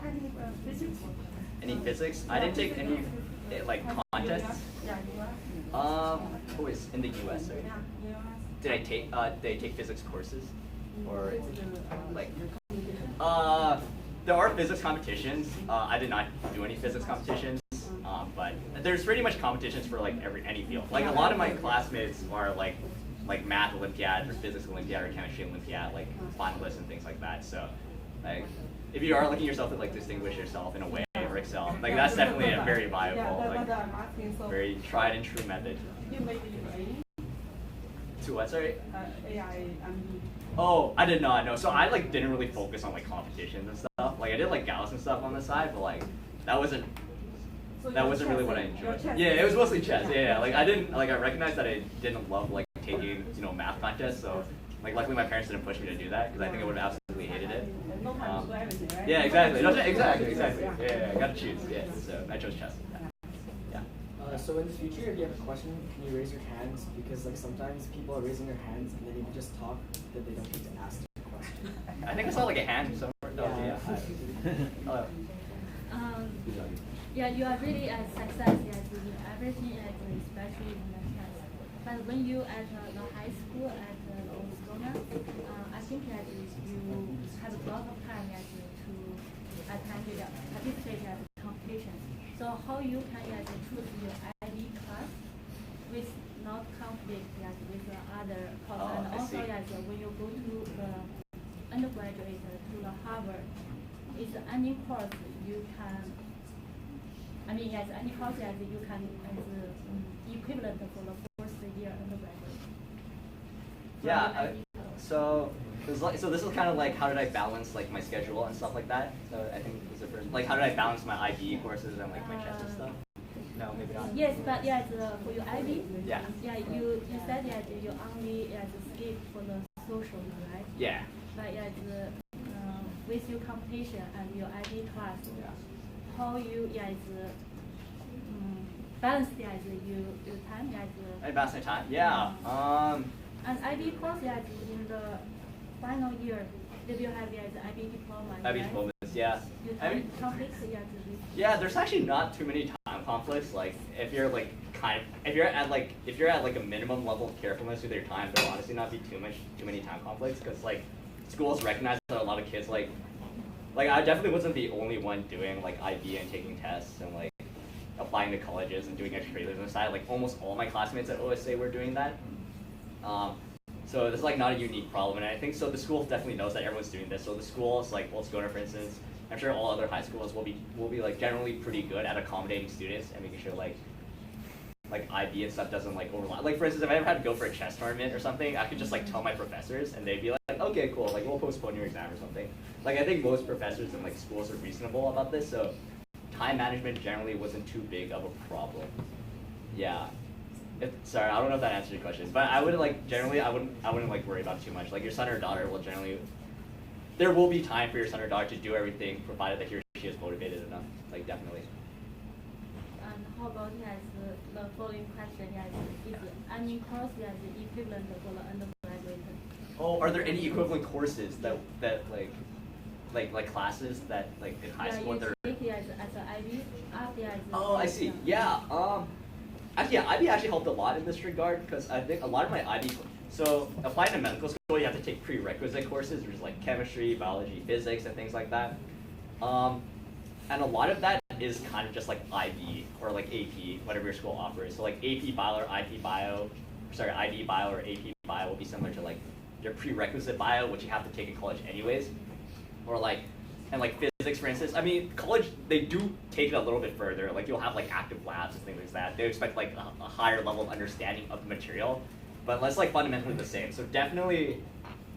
Any physics? Any physics? I didn't take any, like, contests. Always in the U.S. Right? Did I take physics courses, or like? There are physics competitions. I did not do any physics competitions, but there's pretty much competitions for, like, any field. Like, a lot of my classmates are like math Olympiad or physics Olympiad or chemistry Olympiad, like, finalists and things like that. So, like, if you are looking yourself to, like, distinguish yourself in a way or excel, like, that's definitely a very viable, like, very tried and true method. You made it To what, sorry? AI. Oh, I did not know. So I, like, didn't really focus on, like, competitions and stuff. Like, I did, like, Gauss and stuff on the side, but, like, that wasn't really what I enjoyed. Yeah, it was mostly chess. Yeah, like, I recognized that I didn't love, like, taking, math contests. So, like, luckily my parents didn't push me to do that because I think I would have absolutely hated it. Yeah, exactly. No, exactly. Yeah, I gotta choose. Yeah, so I chose chess. Yeah. So in the future, if you have a question, can you raise your hands? Because, like, sometimes people are raising their hands and then if you just talk, that they don't get to ask the question. I think I saw, like, a hand somewhere. Yeah. Hello. Yeah, you are really a success. Yes, you do everything, especially in the test. But when you at the high school at Arizona, I think that you have a lot of time to attend participate at competitions. So how you can choose your IB class with not conflict with the other course, and also when you go to the undergraduate to the Harvard, is any course you can. I mean, any course you can as equivalent for the first year undergraduate. Yeah. So this is kind of like how did I balance like my schedule and stuff like that. So I think this is the first, like how did I balance my IB courses and like my chess and stuff. No, maybe not. Yes, but for your IB. Yeah. Yeah, you said that you only skip for the social, right? Yeah. But with your competition and your IB class, how you balance your time? I balance my time. Yeah. And IB course in the final year, did you have the IB diploma? IB diplomas, yeah. Conflicts, yeah, there's actually not too many time conflicts. Like if you're at a minimum level of carefulness with your time, there'll honestly not be too many time conflicts because like schools recognize that a lot of kids like I definitely wasn't the only one doing like IB and taking tests and like applying to colleges and doing extracurriculars on the side. Like almost all my classmates at OSA were doing that. So this is like not a unique problem, and I think so. The school definitely knows that everyone's doing this. So the schools, like Wolfsgona, for instance, I'm sure all other high schools will be like generally pretty good at accommodating students and making sure like IB and stuff doesn't like overlap. Like for instance, if I ever had to go for a chess tournament or something, I could just like tell my professors, and they'd be like, okay, cool, like we'll postpone your exam or something. Like I think most professors and like schools are reasonable about this, so time management generally wasn't too big of a problem. Yeah. Sorry, I don't know if that answers your question, but I would like generally I wouldn't like worry about it too much. Like your son or daughter will generally, there will be time for your son or daughter to do everything, provided that he or she is motivated enough. Like definitely. And how about the following question? Is any course equivalent for the undergraduate? Oh, are there any equivalent courses that like classes that like in high school you they're? as an IB, Oh, I see. Yeah. Actually, IB actually helped a lot in this regard because I think a lot of my IB, so applying to medical school, you have to take prerequisite courses, which is like chemistry, biology, physics, and things like that. And a lot of that is kind of just like IB or like AP, whatever your school offers. So like AP Bio or IB Bio or AP Bio will be similar to like your prerequisite bio, which you have to take in college anyways, or like. And like physics, for instance, I mean, college, they do take it a little bit further. Like you'll have like active labs and things like that. They expect like a higher level of understanding of the material, but that's like fundamentally the same. So definitely,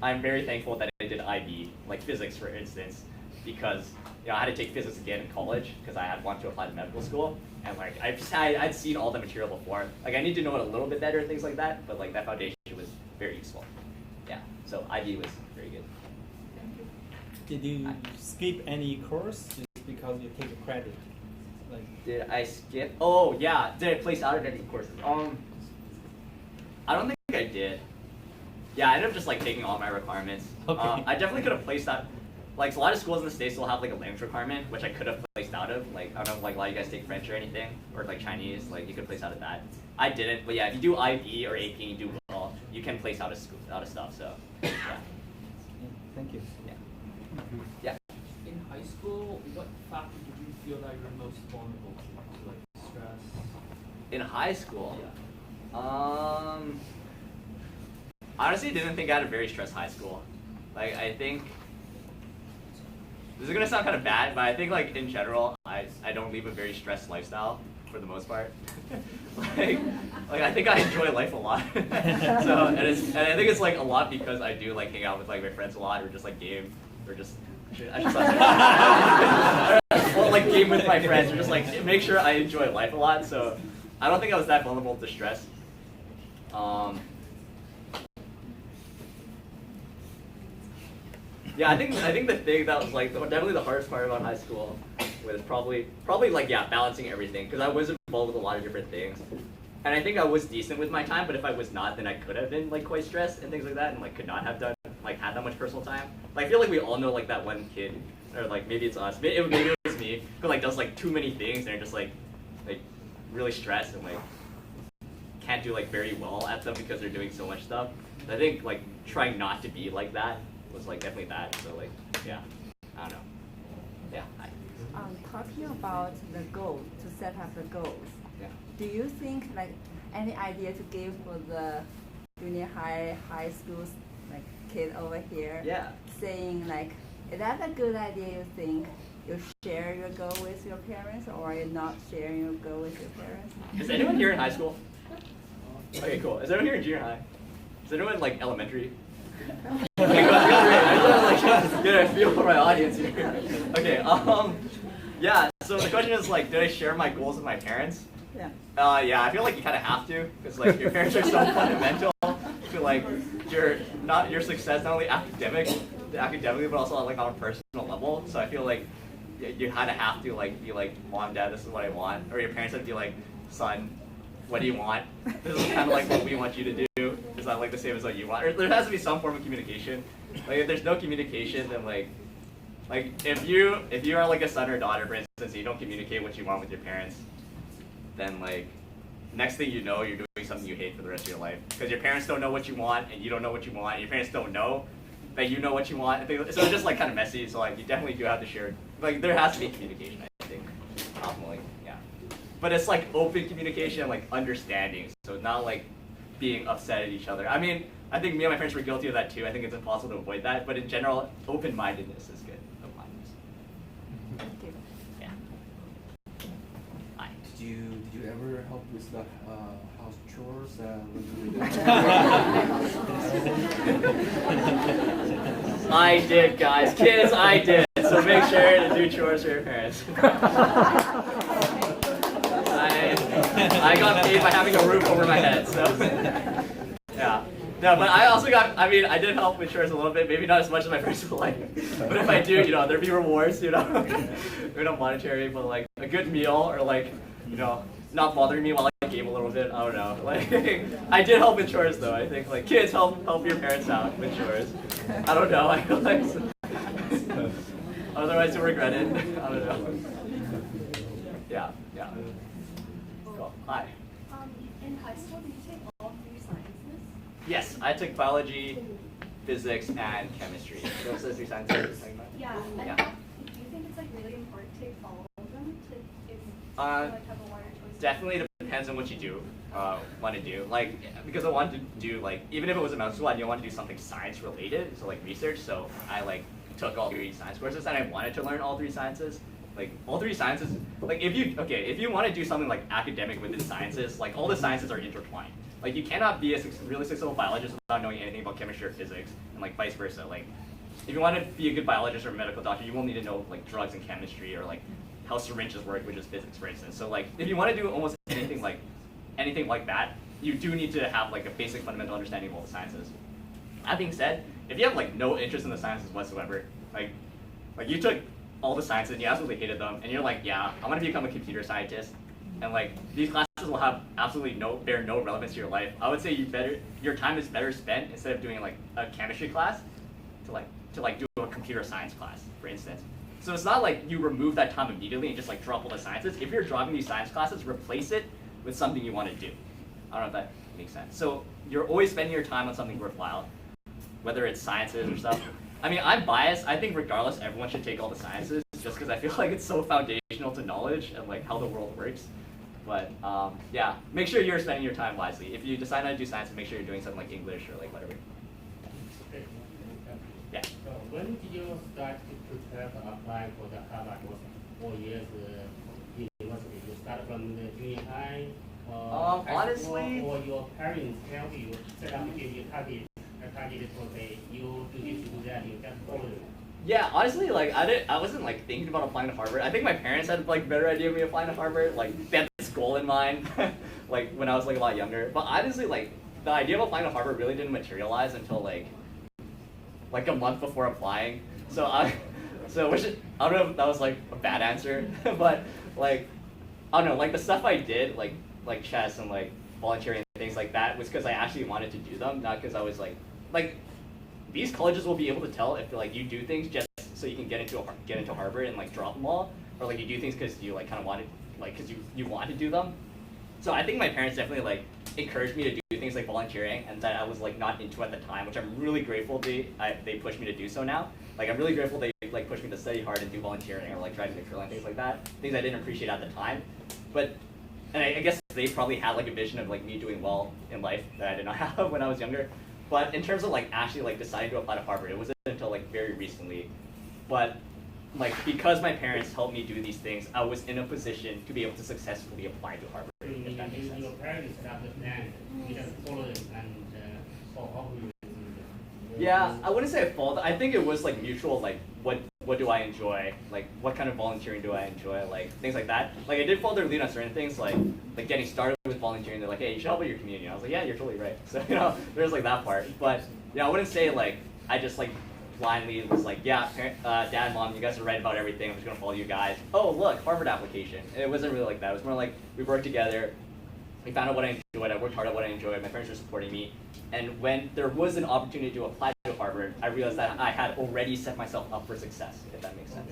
I'm very thankful that I did IB, like physics, for instance, because I had to take physics again in college because I had wanted to apply to medical school, and like I'd seen all the material before. Like I need to know it a little bit better and things like that, but like that foundation was very useful. Yeah, so IB was very good. Did you skip any course just because you take a credit? Like, did I skip? Oh yeah, did I place out of any courses? I don't think I did. Yeah, I ended up just like taking all my requirements. Okay. I definitely could have placed out. Like a lot of schools in the States will have like a language requirement, which I could have placed out of. Like I don't know, like a lot of you guys take French or anything, or like Chinese. Like you could place out of that. I didn't, but yeah, if you do IB or AP and you do well, you can place out of stuff. So yeah. Thank you. Yeah. Yeah. In high school, what factor did you feel that you're most vulnerable to like stress? In high school? Yeah. Honestly, didn't think I had a very stressed high school. Like, I think, this is gonna sound kind of bad, but I think like in general, I don't live a very stressed lifestyle for the most part. like I think I enjoy life a lot. So, and I think it's like a lot because I do like hang out with like my friends a lot, or just like game, or just, or like game with my friends, or just like make sure I enjoy life a lot. So I don't think I was that vulnerable to stress. Yeah, I think the thing that was like definitely the hardest part about high school was probably like balancing everything, because I was involved with a lot of different things, and I think I was decent with my time. But if I was not, then I could have been like quite stressed and things like that, and like could not have done had that much personal time. Like I feel like we all know like that one kid, or like maybe it's us, maybe it was me, who like does like too many things and are just like really stressed and like can't do like very well at them because they're doing so much stuff. I think like trying not to be like that was like definitely bad. So like yeah, I don't know. Yeah. Talking about the goals, to set up the goals. Yeah. Do you think like any idea to give for the junior high schools like kid over here? Yeah. Saying like, is that a good idea? You think you share your goal with your parents, or are you not sharing your goal with your parents? Is anyone here in high school? Okay, cool. Is anyone here in junior high? Is anyone like elementary? Okay, go great. I just want to like get a feel for my audience here. Okay. Yeah. So the question is like, did I share my goals with my parents? Yeah. Yeah. I feel like you kind of have to, because like your parents are so fundamental to like your success, not only academically, but also like on a personal level. So I feel like you kind of have to like be like, Mom, Dad, this is what I want, or your parents have to be like, son, what do you want? This is kind of like what we want you to do. It's not like the same as what you want. Or there has to be some form of communication. Like if there's no communication, then like if you are like a son or daughter, for instance, and you don't communicate what you want with your parents, then like next thing you know, you're doing something you hate for the rest of your life, because your parents don't know what you want and you don't know what you want. And your parents don't know that you know what you want. So it's just like kind of messy. So like you definitely do have to share. Like there has to be communication, I think, optimally. Yeah. But it's like open communication, like understanding. So not like being upset at each other. I mean, I think me and my parents were guilty of that too. I think it's impossible to avoid that. But in general, open-mindedness is good. Open-mindedness. Thank you. Yeah. Hi. Did you ever help with the house chores when you were I did, guys. Kids, I did. So make sure to do chores for your parents. I got paid by having a roof over my head, so yeah. No, but I also I did help with chores a little bit, maybe not as much as my parents would like. But if I do, there'd be rewards, maybe not monetary, but like a good meal, or like, not bothering me while I game a little bit. I don't know. Like I did help with chores though. I think like kids help your parents out with chores. I don't know. I feel like otherwise you'll regret it. I don't know. Yeah. Cool. Hi. In high school, did you take all 3 sciences? Yes, I took biology, physics, and chemistry. Those are the 3 sciences you're talking about? Yeah. Yeah. Do you think it's like really important to take all of them if you have a wider choice? Definitely depends on what you want to do. Like, because I wanted to do like, even if it was a middle school, I didn't want to do something science related, so like research. So I like took all 3 science courses, and I wanted to learn all 3 sciences. Like all 3 sciences, like if you want to do something like academic within sciences, like all the sciences are intertwined. Like you cannot be a really successful biologist without knowing anything about chemistry or physics, and like vice versa. Like if you want to be a good biologist or a medical doctor, you will need to know like drugs and chemistry, or like how syringes work, which is physics, for instance. So like if you want to do almost anything like that, you do need to have like a basic fundamental understanding of all the sciences. That being said, if you have like no interest in the sciences whatsoever, like you took all the sciences and you absolutely hated them, and you're like, yeah, I want to become a computer scientist, and like these classes will have absolutely bear no relevance to your life. I would say your time is better spent, instead of doing like a chemistry class, to do a computer science class, for instance. So it's not like you remove that time immediately and just like drop all the sciences. If you're dropping these science classes, replace it with something you want to do. I don't know if that makes sense. So you're always spending your time on something worthwhile, whether it's sciences or stuff. I mean, I'm biased. I think regardless, everyone should take all the sciences, just because I feel like it's so foundational to knowledge and like how the world works. But yeah, make sure you're spending your time wisely. If you decide not to do science, make sure you're doing something like English or like whatever. Yeah. When did you start to prepare to apply for the Harvard 4 years university? You start from the junior high, honestly, or your parents help you set up, give you target for say you do this, do that, you just follow it. Yeah, honestly, like I wasn't like thinking about applying to Harvard. I think my parents had like better idea of me applying to Harvard. Like they had this goal in mind, like when I was like a lot younger. But honestly, like the idea of applying to Harvard really didn't materialize until like a month before applying. So which I don't know if that was like a bad answer, but like I don't know, like the stuff I did, like chess and like volunteering and things like that, was because I actually wanted to do them, not because I was like these colleges will be able to tell if like you do things just so you can get into Harvard and like drop them all, or like you do things because you like kind of wanted, like because you want to do them. So I think my parents definitely like encouraged me to do things like volunteering, and that I was like not into at the time, which I'm really grateful they pushed me to do so now. Like I'm really grateful they like pushed me to study hard and do volunteering or like try to do curling, things like that. Things I didn't appreciate at the time, but and I guess they probably had like a vision of like me doing well in life that I did not have when I was younger. But in terms of like actually like deciding to apply to Harvard, it wasn't until like very recently. But like because my parents helped me do these things, I was in a position to be able to successfully apply to Harvard. If that makes sense. Your parents have the plan, you just follow them and follow you. Yeah, I wouldn't say I followed. I think it was like mutual. Like what do I enjoy? Like what kind of volunteering do I enjoy? Like things like that. Like I did follow their lead on certain things, like getting started with volunteering. They're like, hey, you should help out your community. And I was like, yeah, you're totally right. So there's like that part. But I wouldn't say like I just like blindly was like, yeah, dad, mom, you guys are right about everything. I'm just gonna follow you guys. Oh, look, Harvard application. It wasn't really like that. It was more like we worked together. We found out what I enjoyed. I worked hard at what I enjoyed. My parents were supporting me. And when there was an opportunity to apply to Harvard, I realized that I had already set myself up for success, if that makes sense.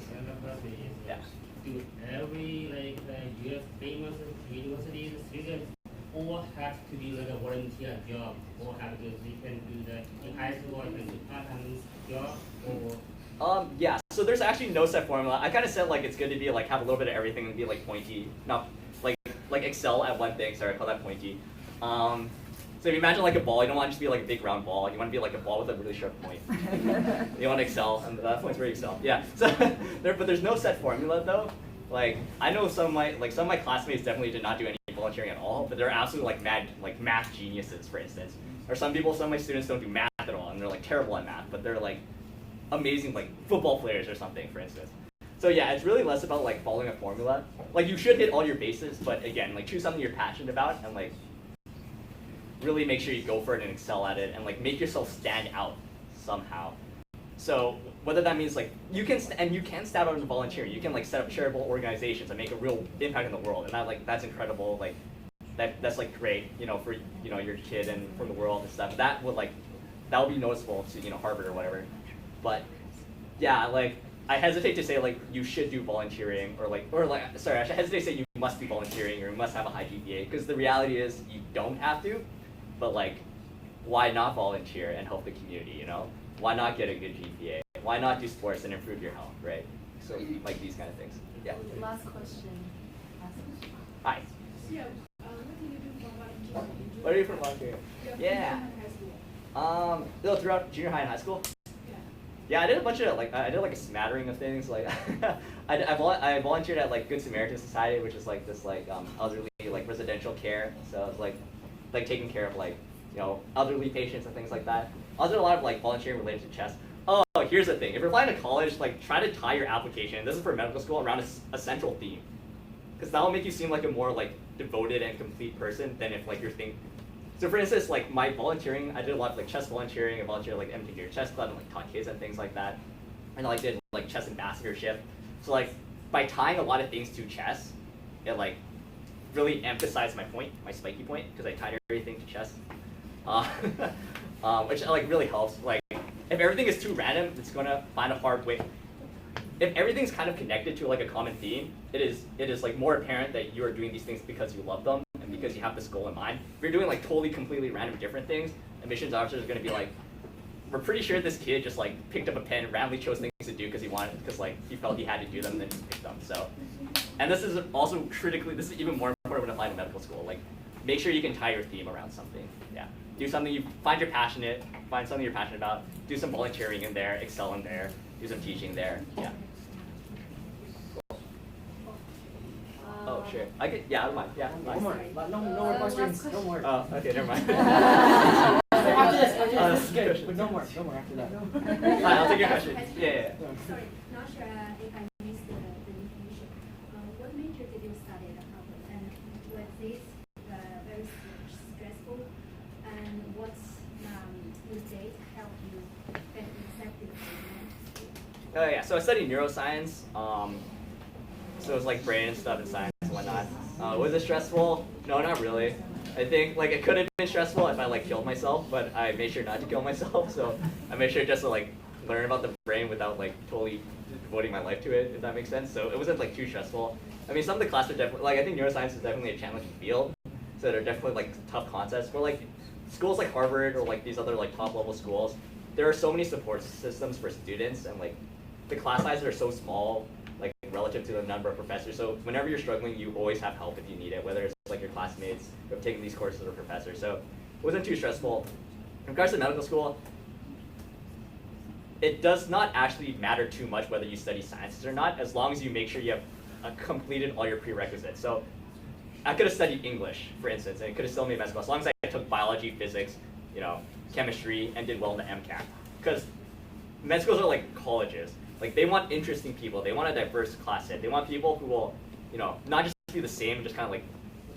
Yeah. Do every US famous university students all have to be like a volunteer job, or have to they can do the in high school and do part-time job, or? Yeah. So there's actually no set formula. I kind of said like it's good to be like have a little bit of everything and be like pointy, not like excel at one thing. Sorry, I call that pointy. So if you imagine like a ball, you don't want to just be like a big round ball. You want to be like a ball with a really sharp point. You want to excel, and that point's where you excel. Yeah. So but there's no set formula though. Like I know some of my classmates definitely did not do any volunteering at all, but they're absolutely like math geniuses, for instance. Or some of my students don't do math at all, and they're like terrible at math, but they're like amazing like football players or something, for instance. So yeah, it's really less about like following a formula. Like you should hit all your bases, but again, like choose something you're passionate about and like really make sure you go for it and excel at it and like make yourself stand out somehow. So whether that means like you can stand out in volunteering, you can like set up charitable organizations and make a real impact in the world, and that's incredible. Like that's like great, for your kid and for the world and stuff. That would be noticeable to Harvard or whatever. But yeah, like I hesitate to say like you should do volunteering I should hesitate to say you must be volunteering or you must have a high GPA, because the reality is you don't have to. But like, why not volunteer and help the community? Why not get a good GPA? Why not do sports and improve your health, right? So like these kind of things. Yeah. Last question. Hi. Yeah. What do you do for volunteering? What do you do for volunteering? Yeah. Throughout junior high and high school. Yeah, I did a bunch of I did like a smattering of things. Like I volunteered at like Good Samaritan Society, which is like this elderly residential care. So it's like taking care of elderly patients and things like that. I also did a lot of volunteering related to chess. Oh, here's the thing: if you're applying to college, try to tie your application. This is for medical school, around a central theme, because that will make you seem like a more devoted and complete person than if you're thinking. So for instance, my volunteering, I did a lot of chess volunteering. I volunteered at Empty Gear Chess Club and taught kids and things like that. And I did chess ambassadorship. So by tying a lot of things to chess, it really emphasized my point, my spiky point, because I tied everything to chess, which really helps. If everything is too random, it's gonna find a hard way. If everything's kind of connected to a common theme, it is more apparent that you are doing these things because you love them and because you have this goal in mind. If you're doing totally completely random different things, admissions officers are gonna be we're pretty sure this kid just picked up a pen and randomly chose things to do because he wanted, because he felt he had to do them and then just picked them. So, and this is also this is even more important when applying to medical school. Make sure you can tie your theme around something. Yeah, do something find something you're passionate about. Do some volunteering in there, excel in there. Do some teaching there. Yeah. Oh, sure. I could. Yeah, I don't mind. Yeah. One more. No more questions. No more. Oh, okay. Never mind. After this is good. But no more after that. Hi, I'll take your question. Yeah. Sorry, not sure if I missed the information. What major did you study at Harvard, and was this very stressful? And what did help you get accepted? Oh yeah. So I studied neuroscience. So it was brain stuff and science and whatnot. Was it stressful? No, not really. I think it could have been stressful if I killed myself, but I made sure not to kill myself. So I made sure just to learn about the brain without totally devoting my life to it, if that makes sense. So it wasn't too stressful. I mean, some of the classes are definitely I think neuroscience is definitely a challenging field, so they're definitely like tough contests. For like schools like Harvard or like these other like top level schools, there are so many support systems for students, and like the class sizes are so small, like relative to the number of professors. So whenever you're struggling, you always have help if you need it, whether it's like your classmates who have taken these courses or professors. So it wasn't too stressful. In regards to medical school, it does not actually matter too much whether you study sciences or not, as long as you make sure you have completed all your prerequisites. So I could have studied English, for instance, and it could have still made med school, as long as I took biology, physics, you know, chemistry, and did well in the MCAT. Because med schools are like colleges. Like, they want interesting people. They want a diverse class set. They want people who will, you know, not just be the same, just kind of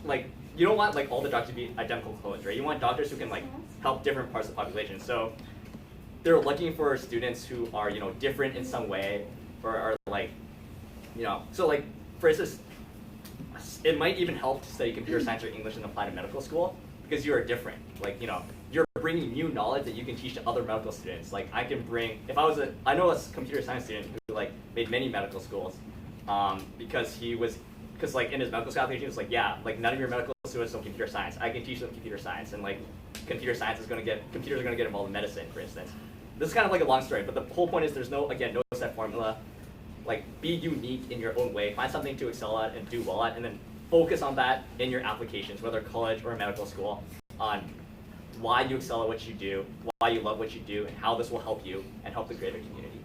like you don't want like all the doctors to be identical clones, right? You want doctors who can like help different parts of the population. So they're looking for students who are, you know, different in some way, or are like, you know, so like, for instance, it might even help to study computer science or English and apply to medical school, because you are different. Like, you know, you're bringing new knowledge that you can teach to other medical students. Like, I can bring, I know a computer science student who like made many medical schools, because like in his medical school application, he was like, yeah, like none of your medical students know computer science. I can teach them computer science, and like computers are gonna get involved in medicine, for instance. This is kind of like a long story, but the whole point is there's no set formula. Like, be unique in your own way, find something to excel at and do well at, and then focus on that in your applications, whether college or medical school, on why you excel at what you do, why you love what you do, and how this will help you and help the greater community.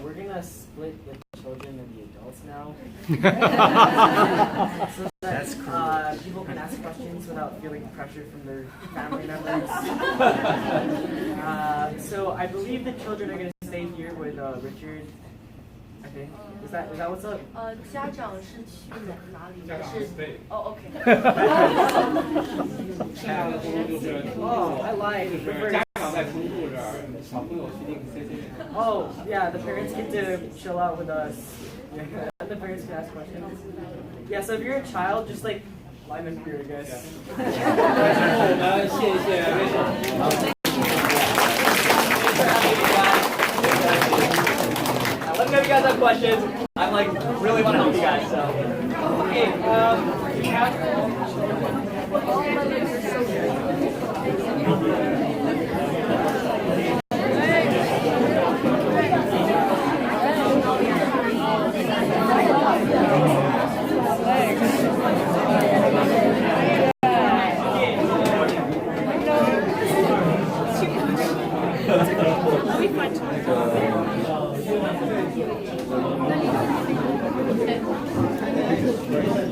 We're gonna split the children and the adults now. So that people can ask questions without feeling pressure from their family members. So I believe the children are gonna stay here with Richard. I think. Is that what's up? 家长是去哪里？还是？OK。Oh, I lied. Oh, yeah, the parents get to chill out with us. Yeah, and the parents can ask questions. Yeah, so if you're a child, just like climb in here, I guess. Let me know if you guys have questions. I'm like really want to help you guys. So, okay, we have. Thank you.